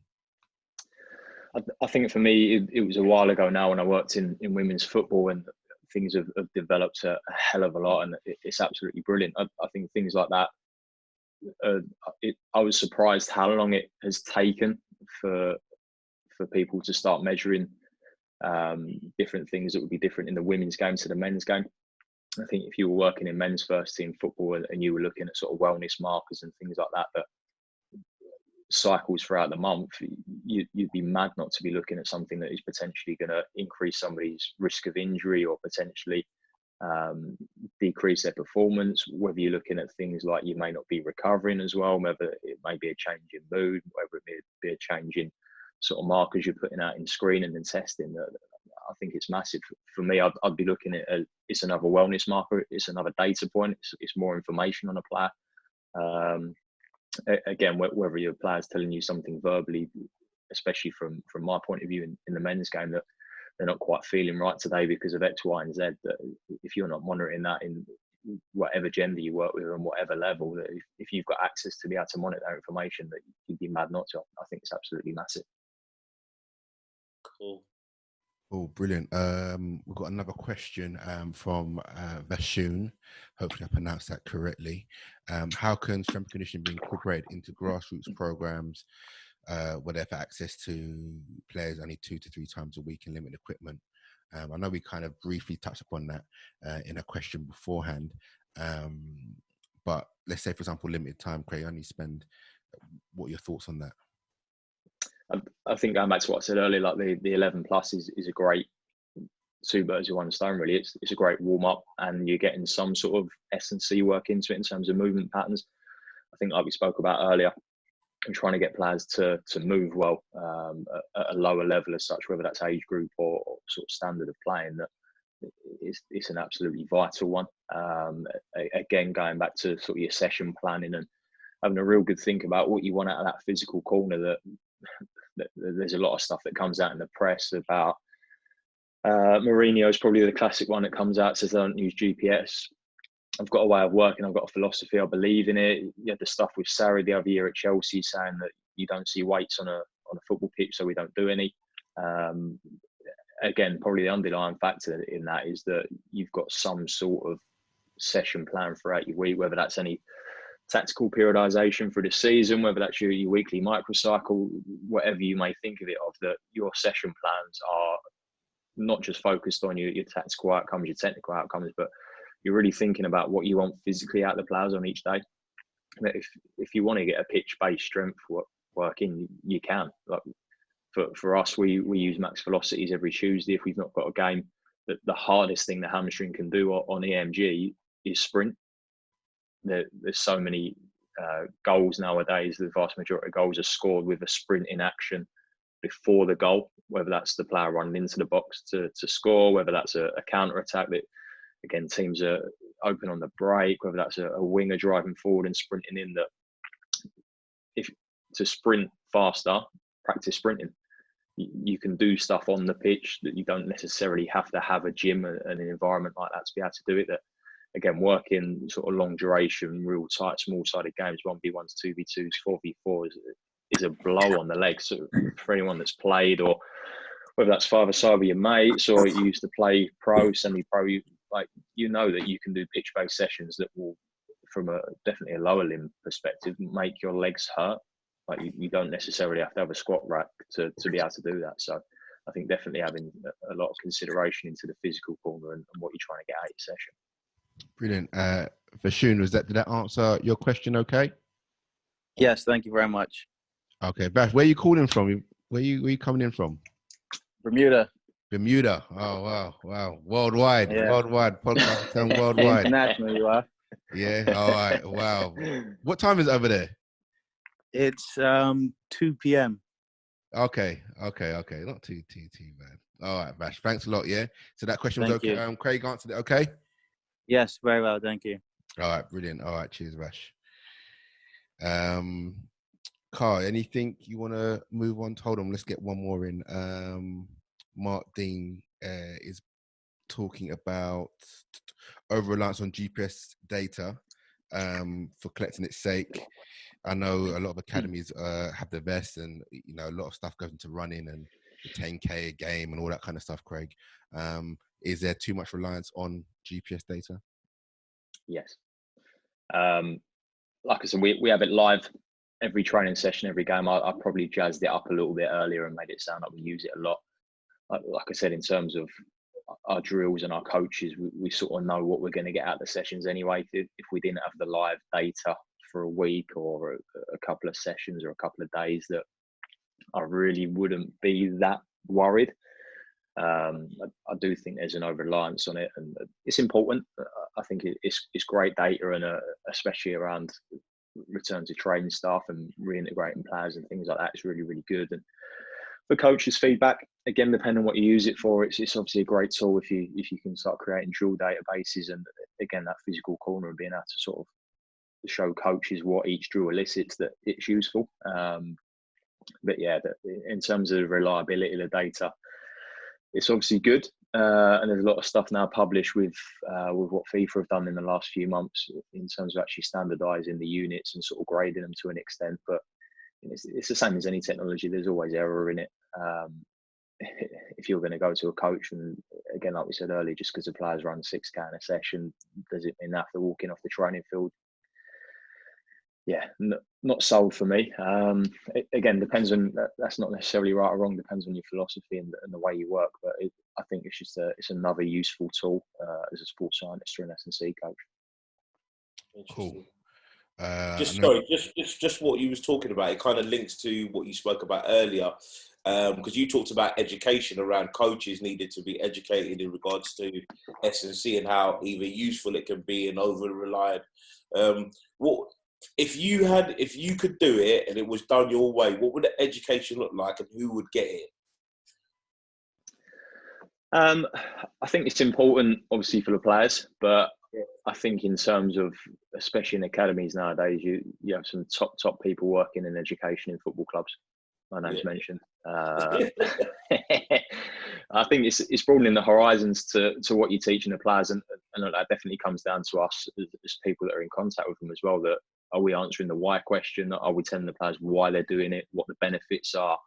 S3: I think for me, it was a while ago now when I worked in women's football, and things have developed a hell of a lot, and it's absolutely brilliant. I think things like that, I was surprised how long it has taken for people to start measuring different things that would be different in the women's game to the men's game. I think if you were working in men's first team football and you were looking at sort of wellness markers and things like that cycles throughout the month, you'd be mad not to be looking at something that is potentially going to increase somebody's risk of injury or potentially decrease their performance, whether you're looking at things like you may not be recovering as well, whether it may be a change in mood, whether it may be a change in sort of markers you're putting out in screening and testing. I think it's massive. For me, I'd be looking at it's another wellness marker, it's another data point, it's more information on a player. Again, whether your player's telling you something verbally, especially from my point of view in the men's game, that they're not quite feeling right today because of X, Y, and Z. That if you're not monitoring that in whatever gender you work with and whatever level, that if you've got access to be able to monitor that information, that you'd be mad not to. I think it's absolutely massive.
S2: Cool.
S1: Oh, brilliant. We've got another question from Vashun. Hopefully I pronounced that correctly. How can strength and conditioning be incorporated into grassroots programs where they have access to players only 2 to 3 times a week and limited equipment? I know we kind of briefly touched upon that in a question beforehand, but let's say, for example, limited time, Craig, only spend, what are your thoughts on that?
S3: I think going back to what I said earlier, like the 11 plus is a great 2 birds with 1 stone, really. It's a great warm up, and you're getting some sort of S&C work into it in terms of movement patterns. I think, like we spoke about earlier, and trying to get players to move well at a lower level as such, whether that's age group or sort of standard of playing, that it's an absolutely vital one. Again, going back to sort of your session planning and having a real good think about what you want out of that physical corner. That there's a lot of stuff that comes out in the press about Mourinho's probably the classic one that comes out, says I don't use GPS. I've got a way of working. I've got a philosophy. I believe in it. You had the stuff with Sarri the other year at Chelsea saying that you don't see weights on a football pitch, so we don't do any. Again, probably the underlying factor in that is that you've got some sort of session plan throughout your week, whether that's any tactical periodization for the season, whether that's your weekly microcycle, whatever you may think of it, of that your session plans are not just focused on your tactical outcomes, your technical outcomes, but you're really thinking about what you want physically out of the players on each day. If you want to get a pitch-based strength work in, you can. Like for us, we use max velocities every Tuesday if we've not got a game. The hardest thing the hamstring can do on EMG is sprint. There's so many goals nowadays. The vast majority of goals are scored with a sprint in action before the goal, whether that's the player running into the box to score, whether that's a counter-attack that, again, teams are open on the break, whether that's a winger driving forward and sprinting in. That if to sprint faster, practice sprinting. You can do stuff on the pitch that you don't necessarily have to have a gym and an environment like that to be able to do it. That, again, working sort of long duration, real tight, small-sided games, 1v1s, 2v2s, 4v4s is a blow on the legs. So for anyone that's played, or whether that's five-a-side with your mates, or you used to play pro, semi-pro, you know that you can do pitch-based sessions that will, from definitely a lower limb perspective, make your legs hurt. Like you don't necessarily have to have a squat rack to be able to do that. So I think definitely having a lot of consideration into the physical corner and what you're trying to get out of your session.
S1: Brilliant. Vashun, did that answer your question okay?
S7: Yes, thank you very much.
S1: Okay, Bash, where are you calling from? Where you coming in from?
S7: Bermuda.
S1: Bermuda. Oh, wow. Worldwide.
S7: Yeah.
S1: Worldwide. Podcast term worldwide.
S7: International, you are.
S1: Yeah. All right. Wow. What time is it over there?
S7: It's 2 p.m.
S1: Okay. Not too bad. All right, Bash. Thanks a lot. Yeah. So that question was
S7: Thank
S1: okay.
S7: you.
S1: Craig answered it. Okay.
S7: Yes, very well. Thank you.
S1: All right. Brilliant. All right. Cheers, Bash. Carl, anything you want to move on? Hold on. Let's get one more in. Mark Dean is talking about over-reliance on GPS data for collecting its sake. I know a lot of academies have the best, and a lot of stuff goes into running and the 10K a game and all that kind of stuff. Craig, is there too much reliance on GPS data?
S3: Yes. Like I said, we have it live every training session, every game. I probably jazzed it up a little bit earlier and made it sound like we use it a lot. Like I said, in terms of our drills and our coaches, we sort of know what we're going to get out of the sessions anyway. If we didn't have the live data for a week or a couple of sessions or a couple of days, that I really wouldn't be that worried. I do think there's an over-reliance on it, and it's important. I think it's great data, and especially around return to training staff and reintegrating players and things like that. It's really, really good. And for coaches' feedback, again, depending on what you use it for, it's obviously a great tool if you can start creating drill databases, and again, that physical corner and being able to sort of show coaches what each drill elicits, that it's useful. But yeah, in terms of the reliability of the data, it's obviously good. and there's a lot of stuff now published with what FIFA have done in the last few months in terms of actually standardising the units and sort of grading them to an extent. But it's the same as any technology. There's always error in it. If you're going to go to a coach, and again, like we said earlier, just because the players run 6K in a session, does it mean that they're walking off the training field? Yeah, not sold for me. Again, depends on, that's not necessarily right or wrong, depends on your philosophy and the way you work. But I think it's just it's another useful tool as a sports scientist or an S&C coach.
S1: Cool.
S2: Just what you was talking about, it kind of links to what you spoke about earlier, because you talked about education around coaches needed to be educated in regards to S&C and how either useful it can be and over reliant. What if you could do it and it was done your way? What would the education look like, and who would get it?
S3: I think it's important, obviously, for the players, but I think in terms of, especially in academies nowadays, you have some top people working in education in football clubs. My name's mentioned. I think it's broadening the horizons to what you're teaching the players, and that definitely comes down to us as people that are in contact with them as well. That are we answering the why question? Are we telling the players why they're doing it, what the benefits are?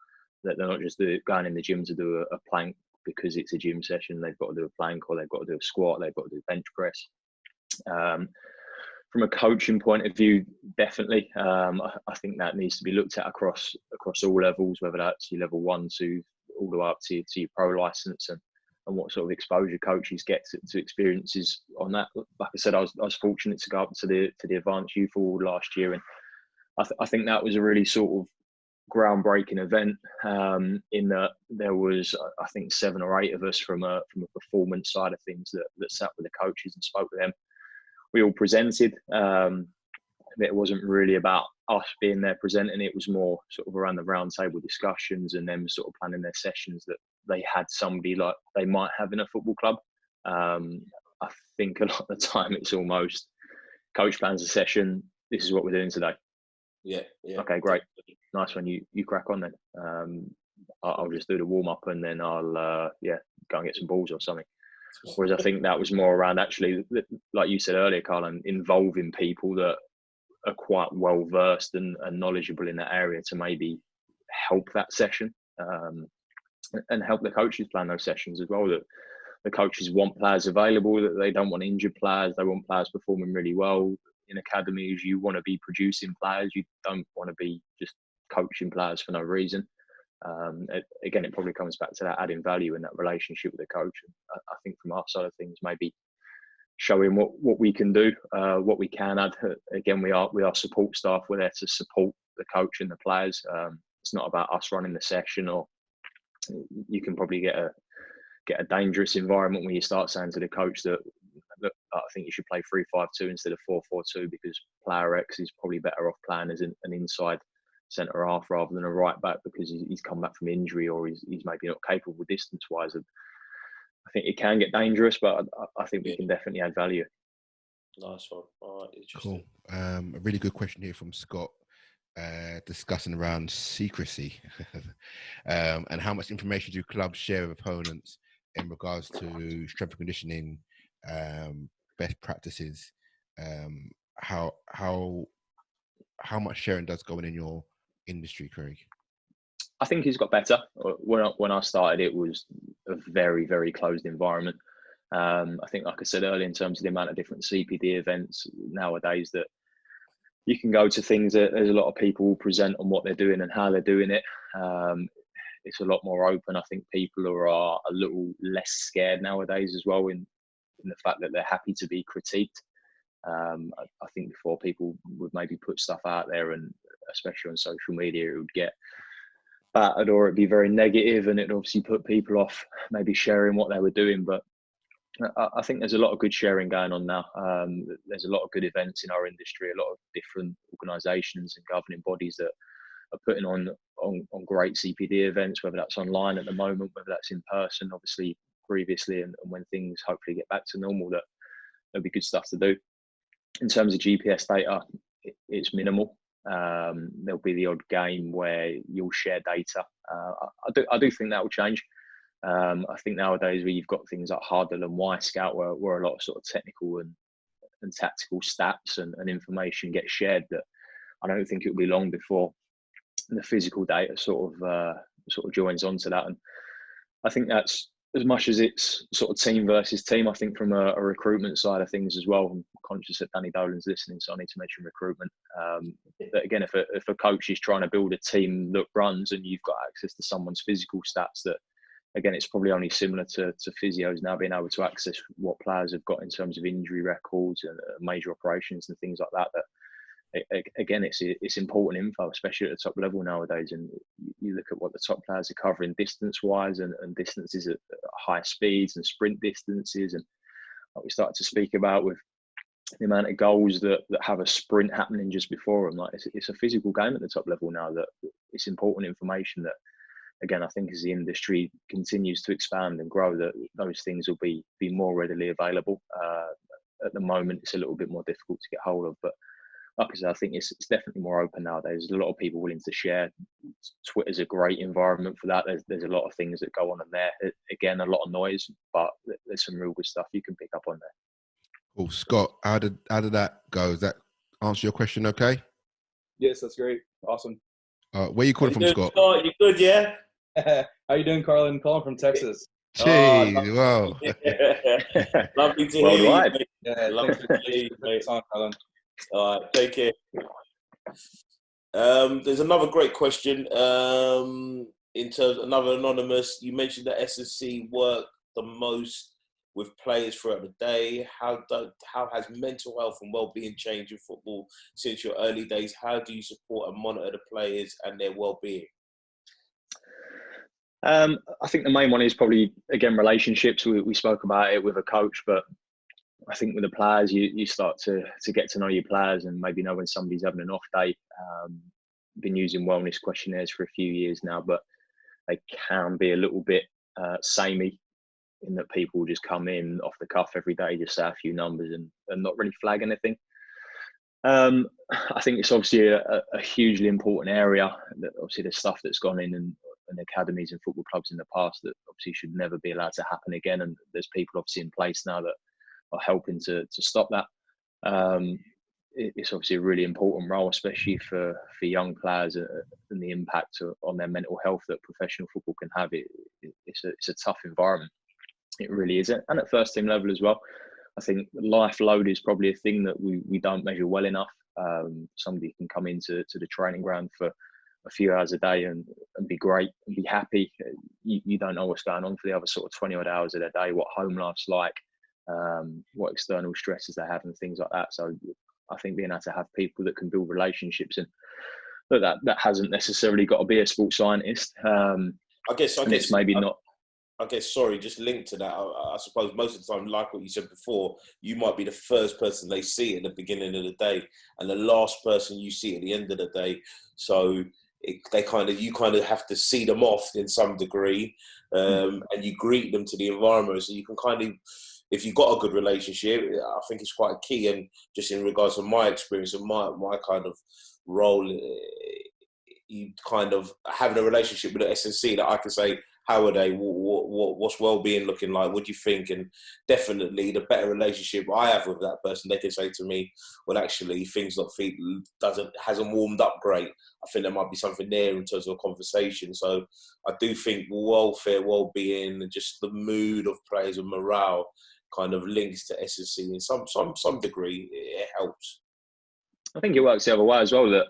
S3: That they're not just going in the gym to do a plank because it's a gym session. They've got to do a plank, or they've got to do a squat, they've got to do bench press. From a coaching point of view, definitely, I think that needs to be looked at across all levels, whether that's your level 1, 2, all the way up to your pro license, and what sort of exposure coaches get to experiences on that. Like I said, I was fortunate to go up to the Advanced Youth Award last year, and I think that was a really sort of groundbreaking event, in that there was, I think, 7 or 8 of us from a performance side of things that sat with the coaches and spoke with them. We all presented. It wasn't really about us being there presenting. It was more sort of around the round table discussions and them sort of planning their sessions that they had somebody like they might have in a football club. I think a lot of the time it's almost coach plans a session. This is what we're doing today.
S2: Yeah.
S3: Okay, great. Nice one. You crack on then. I'll just do the warm up and then I'll go and get some balls or something. Whereas I think that was more around actually, like you said earlier, Carl, involving people that are quite well versed and knowledgeable in that area to maybe help that session, and help the coaches plan those sessions as well. That the coaches want players available, that they don't want injured players. They want players performing really well. In academies, you want to be producing players. You don't want to be just coaching players for no reason. Again, it probably comes back to that adding value in that relationship with the coach. And I think from our side of things, maybe showing what we can do, what we can add. Again, we are support staff. We're there to support the coach and the players. It's not about us running the session, or you can probably get a dangerous environment when you start saying to the coach that I think you should play 3-5-2 instead of 4-4-2 because player X is probably better off playing as an inside centre half rather than a right back because he's come back from injury, or he's maybe not capable distance wise. I think it can get dangerous, but I think we can definitely add value.
S2: Nice one. All right, interesting.
S1: Cool. A really good question here from Scott, discussing around secrecy and how much information do clubs share with opponents in regards to strength and conditioning, best practices. How much sharing does go on in your industry, Craig?
S3: I think it's got better. When I started, it was a very, very closed environment. I think, like I said earlier, in terms of the amount of different CPD events nowadays that you can go to, things that there's a lot of people present on what they're doing and how they're doing it. It's a lot more open. I think people are a little less scared nowadays as well in the fact that they're happy to be critiqued. I think before people would maybe put stuff out there, and especially on social media, it would get battered or it'd be very negative, and it'd obviously put people off maybe sharing what they were doing. But I think there's a lot of good sharing going on now. There's a lot of good events in our industry, a lot of different organisations and governing bodies that are putting on great CPD events, whether that's online at the moment, whether that's in person, obviously previously, and when things hopefully get back to normal, that there'll be good stuff to do. In terms of GPS data, it's minimal. There'll be the odd game where you'll share data. I do think that will change. I think nowadays where you've got things like Hardle and Y Scout, where a lot of sort of technical and tactical stats and information gets shared, that I don't think it will be long before the physical data sort of joins onto that. And I think that's, as much as it's sort of team versus team, I think from a recruitment side of things as well. I'm conscious that Danny Dolan's listening, so I need to mention recruitment. But again, if a coach is trying to build a team that runs, and you've got access to someone's physical stats, that again, it's probably only similar to physios now being able to access what players have got in terms of injury records and major operations and things like that. That again, it's important info, especially at the top level nowadays. And you look at what the top players are covering distance-wise, and distances at high speeds and sprint distances, and like we started to speak about with the amount of goals that have a sprint happening just before them. Like it's a physical game at the top level now. That it's important information that, again, I think as the industry continues to expand and grow, that those things will be more readily available. At the moment, it's a little bit more difficult to get hold of, but like I said, I think it's definitely more open nowadays. There's a lot of people willing to share. Twitter's a great environment for that. There's a lot of things that go on in there. Again, a lot of noise, but there's some real good stuff you can pick up on there.
S1: Cool. Scott, how did that go? Does that answer your question okay?
S8: Yes, that's great. Awesome.
S1: Where are you calling from, Scott?
S2: You good, yeah?
S8: How you doing, Carlin? Calling from Texas.
S1: Jeez, wow.
S2: Lovely to hear
S3: Worldwide.
S2: you.
S8: Yeah,
S2: Lovely
S8: thanks
S2: to hear you,
S8: for
S2: mate.
S8: the song, Carlin.
S2: All right, take care. There's another great question. In terms, another anonymous, you mentioned that S&C work the most with players throughout the day. How has mental health and well-being changed in football since your early days? How do you support and monitor the players and their well-being?
S3: I think the main one is probably, again, relationships. We spoke about it with a coach, but I think with the players, you start to get to know your players and maybe know when somebody's having an off day. Been using wellness questionnaires for a few years now, but they can be a little bit samey, in that people just come in off the cuff every day, just say a few numbers and not really flag anything. I think it's obviously a hugely important area. That obviously there's stuff that's gone in academies and football clubs in the past that obviously should never be allowed to happen again. And there's people obviously in place now that are helping to stop that. It's obviously a really important role, especially for young players, and the impact on their mental health that professional football can have. It's a tough environment. It really is. And at first team level as well. I think life load is probably a thing that we don't measure well enough. Somebody can come into the training ground for a few hours a day and be great and be happy. You don't know what's going on for the other sort of 20 odd hours of their day, what home life's like, what external stresses they have and things like that. So I think being able to have people that can build relationships, and that hasn't necessarily got to be a sports scientist.
S2: I guess
S3: maybe not.
S2: I guess, sorry, just linked to that, I suppose most of the time, like what you said before, you might be the first person they see at the beginning of the day and the last person you see at the end of the day. So you kind of have to see them off in some degree, and you greet them to the environment. So you can kind of, if you've got a good relationship, I think it's quite key. And just in regards to my experience and my kind of role, you kind of having a relationship with the S&C that I can say, how are they? What's well-being looking like? What do you think? And definitely, the better relationship I have with that person, they can say to me, "Well, actually, things hasn't warmed up great." I think there might be something there in terms of a conversation. So I do think welfare, well-being, and just the mood of players and morale kind of links to S&C in some degree. It helps.
S3: I think it works the other way as well. That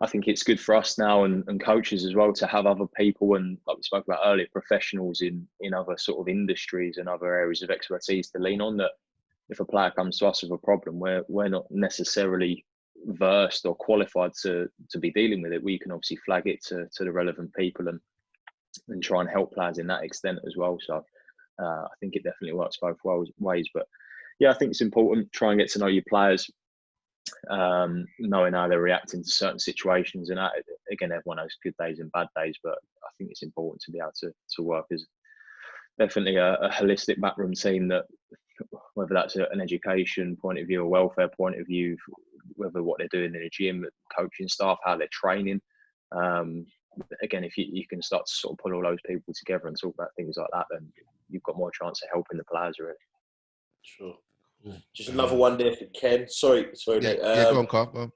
S3: I think it's good for us now and coaches as well to have other people, and like we spoke about earlier, professionals in other sort of industries and other areas of expertise to lean on. That if a player comes to us with a problem, we're not necessarily versed or qualified to be dealing with it. We can obviously flag it to the relevant people and try and help players in that extent as well. So I think it definitely works both ways. But yeah, I think it's important, try and get to know your players, knowing how they're reacting to certain situations. And again, everyone has good days and bad days, but I think it's important to be able to work as definitely a holistic backroom team, that whether that's an education point of view, a welfare point of view, whether what they're doing in the gym, coaching staff, how they're training, again, if you can start to sort of pull all those people together and talk about things like that, then you've got more chance of helping the players, really.
S2: Sure. Just another one there for Ken. Sorry, Nate.
S1: Go on, Carl. Go on.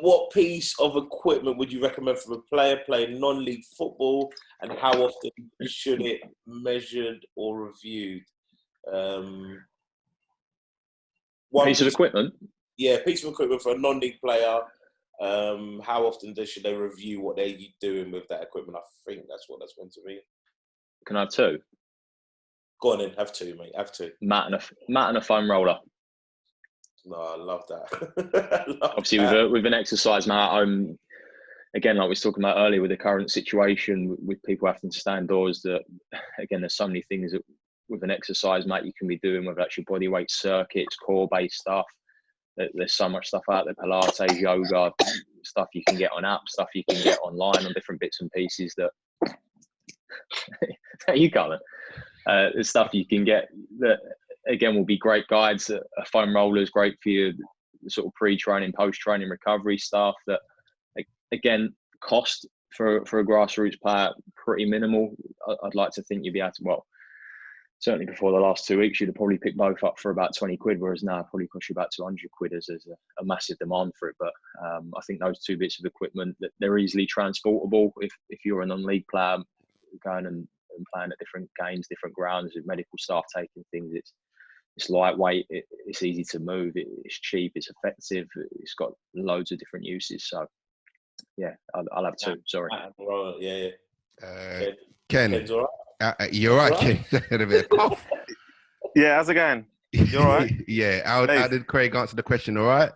S2: What piece of equipment would you recommend for a player playing non-league football, and how often should it measured or reviewed?
S3: Piece of equipment?
S2: Yeah, piece of equipment for a non-league player. How often should they review what they're doing with that equipment? I think that's what that's meant to be.
S3: Can I have two?
S2: Go on then, have two, mate. Have two.
S3: Mat and a foam roller.
S2: No, I love that.
S3: Obviously, with an exercise mat, again, like we was talking about earlier, with the current situation with people having to stay indoors, that again, there's so many things that with an exercise mat you can be doing, whether that's your body weight circuits, core based stuff. There's so much stuff out there: Pilates, yoga, stuff you can get on apps, stuff you can get online on different bits and pieces. That there you go. There's stuff you can get that again will be great guides. A foam roller is great for your sort of pre-training, post-training recovery stuff. That again, cost for a grassroots player pretty minimal. I'd like to think you'd be able to. Well, certainly before the last 2 weeks, you'd have probably picked both up for about 20 quid, whereas now it probably costs you about 200 quid as there's a massive demand for it. But I think those two bits of equipment, that they're easily transportable. If you're a non-league player going and playing at different games, different grounds with medical staff taking things, it's lightweight, it's easy to move, it's cheap, it's effective, it's got loads of different uses. So yeah, I'll have two. Sorry.
S2: Yeah.
S1: Ken,
S2: Ken's all right.
S1: You're right, Ken. Had a bit of cough.
S9: Yeah, how's it going? You all right?
S1: Yeah. How did Craig answer the question? All right.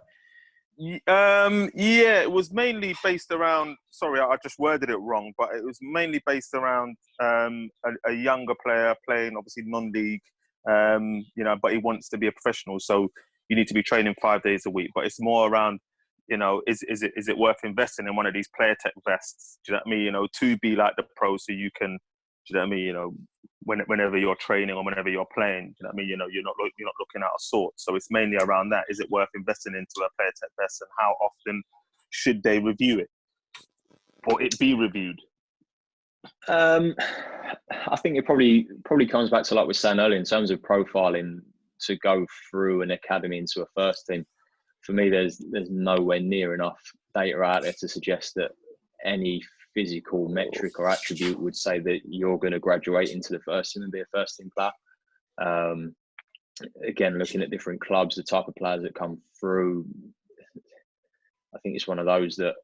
S9: Yeah, it was mainly based around. Sorry, I just worded it wrong, but it was mainly based around a younger player playing, obviously non-league. But he wants to be a professional, so you need to be training 5 days a week. But it's more around, is it worth investing in one of these player tech vests? Do you know what I mean? To be like the pro, so you can. Do you know what I mean? Whenever you're training or whenever you're playing, do you know what I mean? You're not looking out of sorts. So it's mainly around that. Is it worth investing into a player tech vest, and how often should they review it, or it be reviewed?
S3: I think it probably comes back to, like we were saying earlier, in terms of profiling to go through an academy into a first team. For me, there's nowhere near enough data out there to suggest that any physical metric or attribute would say that you're going to graduate into the first team and be a first team player. Again, looking at different clubs, the type of players that come through, I think it's one of those that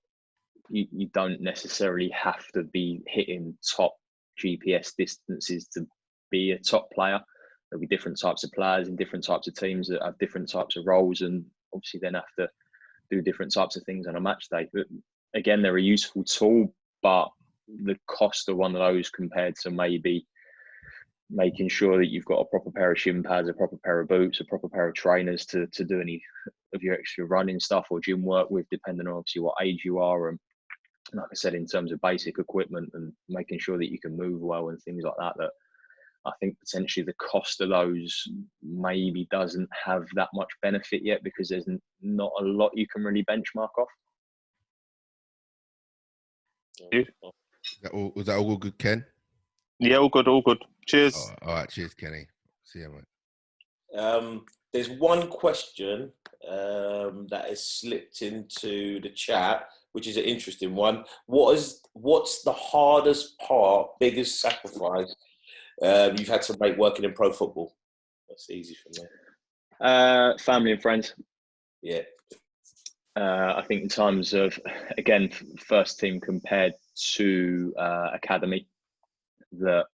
S3: you don't necessarily have to be hitting top GPS distances to be a top player. There'll be different types of players in different types of teams that have different types of roles, and obviously then have to do different types of things on a match day. But again, they're a useful tool, but the cost of one of those compared to maybe making sure that you've got a proper pair of shin pads, a proper pair of boots, a proper pair of trainers to do any of your extra running stuff or gym work with, depending on obviously what age you are. And like I said, in terms of basic equipment and making sure that you can move well and things like that, that I think potentially the cost of those maybe doesn't have that much benefit yet, because there's not a lot you can really benchmark off.
S1: Was that all good, Ken?
S9: Yeah, all good. Cheers.
S1: All right, cheers, Kenny. See you, mate.
S2: There's one question that has slipped into the chat, which is an interesting one. What's the hardest part, biggest sacrifice you've had to make working in pro football? That's easy for me.
S3: Family and friends.
S2: Yeah.
S3: I think in terms of, again, first team compared to academy, that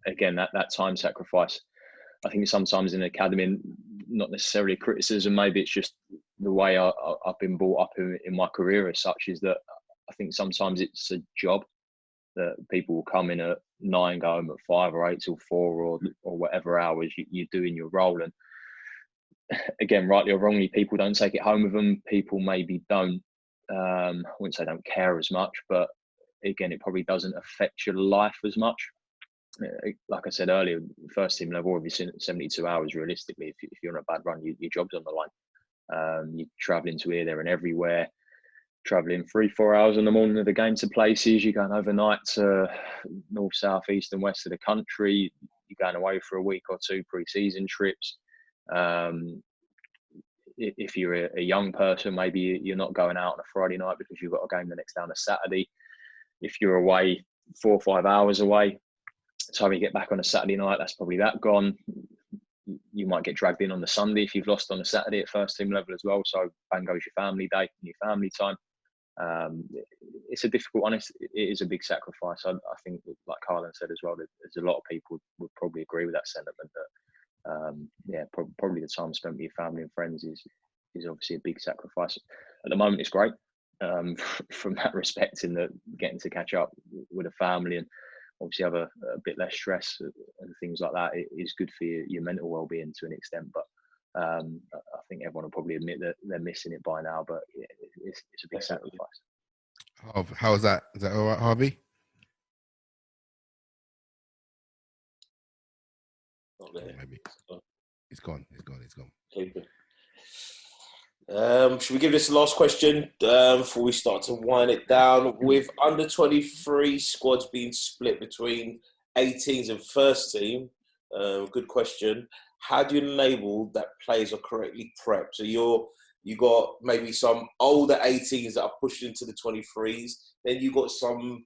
S3: again, that time sacrifice. I think sometimes in academy, not necessarily criticism, maybe it's just the way I've been brought up in my career as such, is that I think sometimes it's a job that people will come in at 9, go home at 5 or 8 till 4 or whatever hours you're doing your role. And again, rightly or wrongly, people don't take it home with them. People maybe don't, I wouldn't say don't care as much, but again, it probably doesn't affect your life as much. Like I said earlier, first team level, obviously 72 hours realistically. If you're on a bad run, your job's on the line. You're travelling to here, there and everywhere. travelling 3-4 hours in the morning of the game to places. You're going overnight to north, south, east, and west of the country. You're going away for a week or two pre-season trips. If you're a young person, maybe you're not going out on a Friday night because you've got a game the next day on a Saturday. If you're away 4 or 5 hours away, by the time you get back on a Saturday night, that's probably that gone. You might get dragged in on the Sunday if you've lost on a Saturday at first team level as well. So bang goes your family day and your family time. It's a difficult one. It is a big sacrifice. I think, like Carlin said as well, there's a lot of people would probably agree with that sentiment that probably the time spent with your family and friends is obviously a big sacrifice. At the moment, it's great from that respect, in that getting to catch up with a family and obviously have a bit less stress and things like that. It is good for your mental well-being to an extent, but I think everyone will probably admit that they're missing it by now, but it's a big sacrifice.
S1: How's that? Is that all right, Harvey?
S2: Not there.
S1: Maybe. It's gone.
S2: Okay. Should we give this the last question before we start to wind it down? With under 23 squads being split between 18s and first team, good question. How do you enable that players are correctly prepped? So you got maybe some older 18s that are pushed into the 23s. Then you got some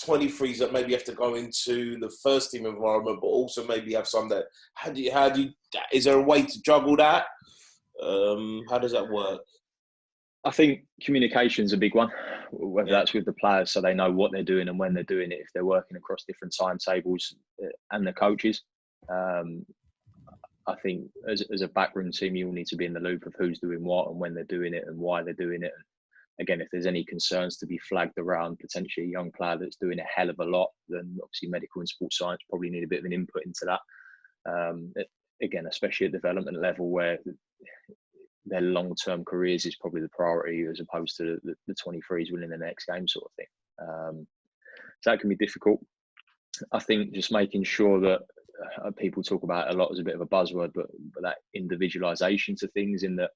S2: 23s that maybe have to go into the first team environment, but also maybe have some that. How do you? Is there a way to juggle that? How does that work?
S3: I think communication's a big one, whether that's with the players so they know what they're doing and when they're doing it, if they're working across different timetables, and the coaches. I think as a backroom team, you will need to be in the loop of who's doing what and when they're doing it and why they're doing it. And again, if there's any concerns to be flagged around potentially a young player that's doing a hell of a lot, then obviously medical and sports science probably need a bit of an input into that. Again, especially at development level where their long-term careers is probably the priority as opposed to the 23s winning the next game sort of thing. So that can be difficult. I think just making sure that people talk about it a lot as a bit of a buzzword, but that individualization to things, in that,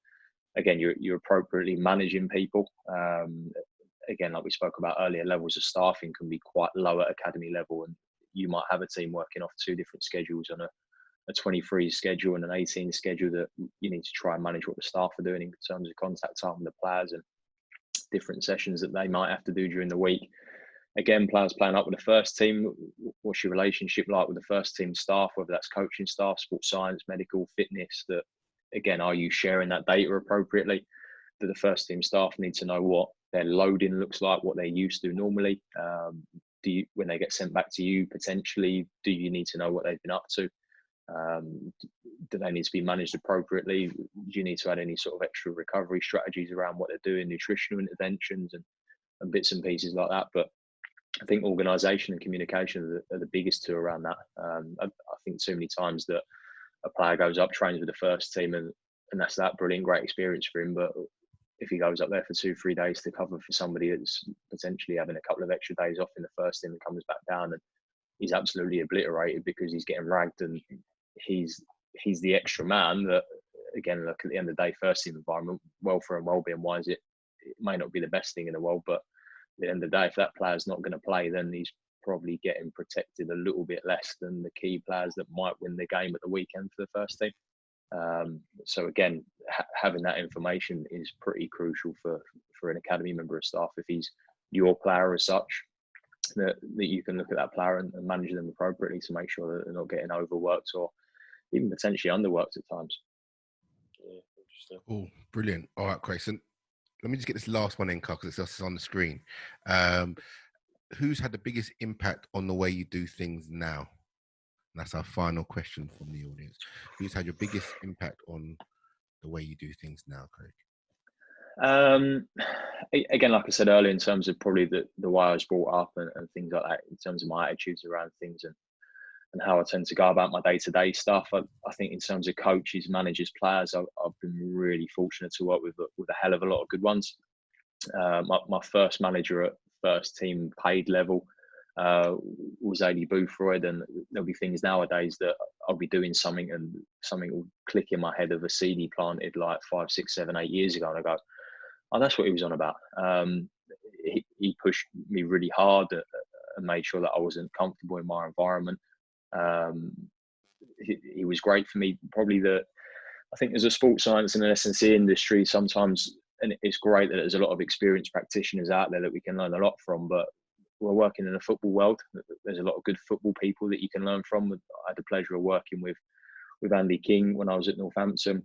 S3: again, you're appropriately managing people. Again, like we spoke about earlier, levels of staffing can be quite low at academy level, and you might have a team working off 2 different schedules on a 23 schedule and an 18 schedule, that you need to try and manage what the staff are doing in terms of contact time with the players and different sessions that they might have to do during the week. Again, players playing up with the first team, what's your relationship like with the first team staff, whether that's coaching staff, sports science, medical, fitness? That, again, are you sharing that data appropriately? Do the first team staff need to know what their loading looks like, what they're used to normally? When they get sent back to you, potentially, do you need to know what they've been up to? Do they need to be managed appropriately? Do you need to add any sort of extra recovery strategies around what they're doing, nutritional interventions and bits and pieces like that? But I think organisation and communication are the biggest two around that. I think too many times that a player goes up, trains with the first team, and that's that brilliant, great experience for him. But if he goes up there for 2-3 days to cover for somebody that's potentially having a couple of extra days off in the first team and comes back down, and he's absolutely obliterated because he's getting ragged and he's the extra man, that, again, look, at the end of the day, first team environment, welfare and well-being wise, it may not be the best thing in the world, but at the end of the day, if that player's not going to play, then he's probably getting protected a little bit less than the key players that might win the game at the weekend for the first team. So again, having that information is pretty crucial for an academy member of staff. If he's your player as such, that you can look at that player and manage them appropriately to make sure that they're not getting overworked or even potentially underworked at times.
S2: Yeah, interesting.
S1: Oh, brilliant. All right, Chris. And let me just get this last one in, because it's just on the screen. Who's had the biggest impact on the way you do things now? And that's our final question from the audience. Who's had your biggest impact on the way you do things now, Craig?
S3: Again, like I said earlier, in terms of probably the way I was brought up and things like that, in terms of my attitudes around things and how I tend to go about my day-to-day stuff. I think in terms of coaches, managers, players, I've been really fortunate to work with a hell of a lot of good ones. My first manager at first team paid level was Adi Boothroyd, and there'll be things nowadays that I'll be doing something and something will click in my head of a seed he planted like 5, 6, 7, 8 years ago, and I go, Oh, that's what he was on about. He pushed me really hard and made sure that I wasn't comfortable in my environment. He was great for me. Probably I think as a sports science and an S&C industry, sometimes, and it's great that there's a lot of experienced practitioners out there that we can learn a lot from, but we're working in the football world. There's a lot of good football people that you can learn from. I had the pleasure of working with Andy King when I was at Northampton,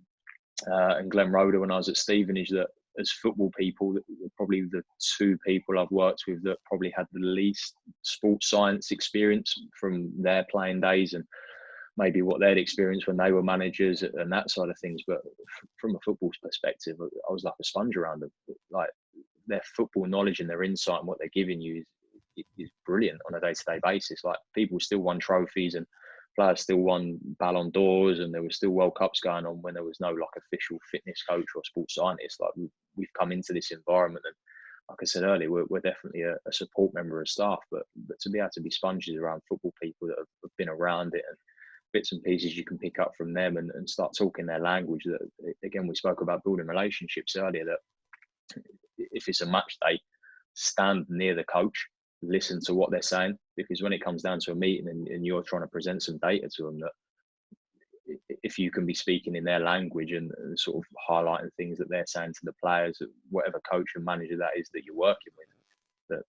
S3: and Glenn Roeder when I was at Stevenage. That as football people, that were probably the two people I've worked with that probably had the least sports science experience from their playing days and maybe what they'd experienced when they were managers and that side of things. But from a football perspective, I was like a sponge around them. Like their football knowledge and their insight and what they're giving you is brilliant on a day-to-day basis. Like people still won trophies and players still won Ballon d'Ors, and there were still World Cups going on when there was no like official fitness coach or sports scientist. Like we've come into this environment, and like I said earlier, we're definitely a support member of staff, but to be able to be sponges around football people that have been around it and bits and pieces you can pick up from them and start talking their language. That again, we spoke about building relationships earlier, that if it's a match day, stand near the coach, listen to what they're saying, because when it comes down to a meeting and you're trying to present some data to them, that if you can be speaking in their language and sort of highlighting things that they're saying to the players, whatever coach and manager that is that you're working with, that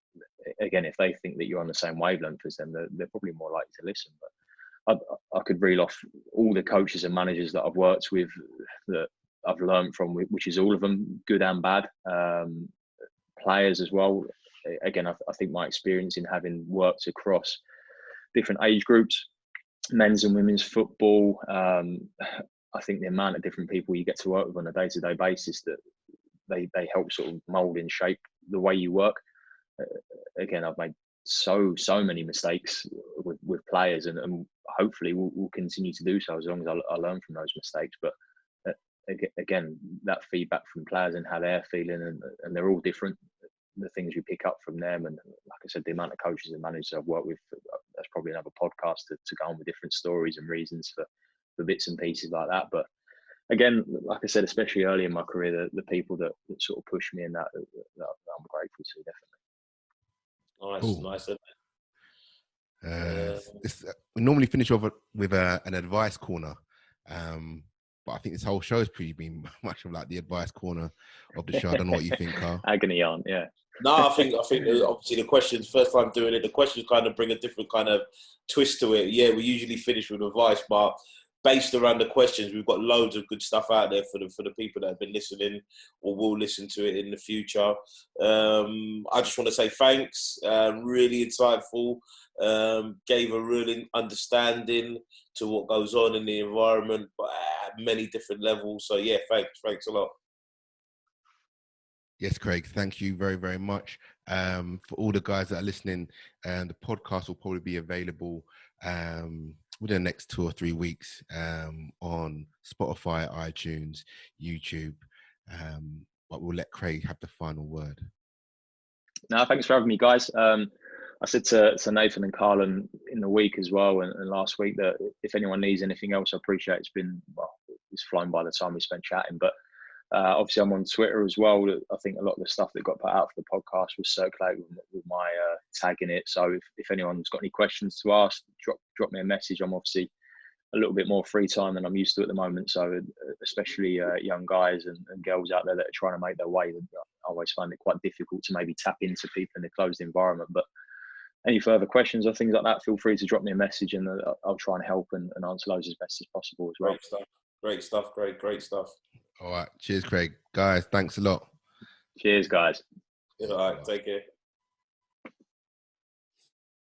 S3: again, if they think that you're on the same wavelength as them, they're probably more likely to listen. But I could reel off all the coaches and managers that I've worked with that I've learned from, which is all of them, good and bad. Players as well. Again, I think my experience in having worked across different age groups, men's and women's football, I think the amount of different people you get to work with on a day-to-day basis, that they help sort of mould and shape the way you work. Again, I've made so many mistakes with players, and hopefully we'll continue to do so as long as I learn from those mistakes. But again, that feedback from players and how they're feeling, and they're all different. The things you pick up from them, and like I said, the amount of coaches and managers I've worked with, that's probably another podcast to go on with different stories and reasons for bits and pieces like that. But again, like I said, especially early in my career, the people that sort of push me in that I'm grateful to, definitely.
S2: Nice,
S1: isn't it? We normally finish off with an advice corner, but I think this whole show has pretty been much of like the advice corner of the show. I don't know what you think, Carl.
S3: Agony aunt, yeah.
S2: No, I think obviously the questions, first time doing it, the questions kind of bring a different kind of twist to it. Yeah, we usually finish with advice, but based around the questions, we've got loads of good stuff out there for the people that have been listening or will listen to it in the future. I just want to say thanks. Really insightful. Gave a real understanding to what goes on in the environment, but at many different levels. So yeah, thanks a lot.
S1: Yes, Craig, thank you very, very much. For all the guys that are listening, the podcast will probably be available within the next 2 or 3 weeks on Spotify, iTunes, YouTube. But we'll let Craig have the final word.
S3: No, thanks for having me, guys. I said to Nathan and Carlin in the week as well, and last week, that if anyone needs anything else, I appreciate it's flown by the time we spent chatting. But obviously, I'm on Twitter as well. I think a lot of the stuff that got put out for the podcast was circulated with my tag in it. So if anyone's got any questions to ask, drop me a message. I'm obviously a little bit more free time than I'm used to at the moment. So especially young guys and girls out there that are trying to make their way, I always find it quite difficult to maybe tap into people in a closed environment. But any further questions or things like that, feel free to drop me a message, and I'll try and help and answer those as best as possible as well.
S2: Great stuff. Great stuff.
S1: All right. Cheers, Craig. Guys, thanks a lot.
S3: Cheers, guys.
S2: All right. Take care.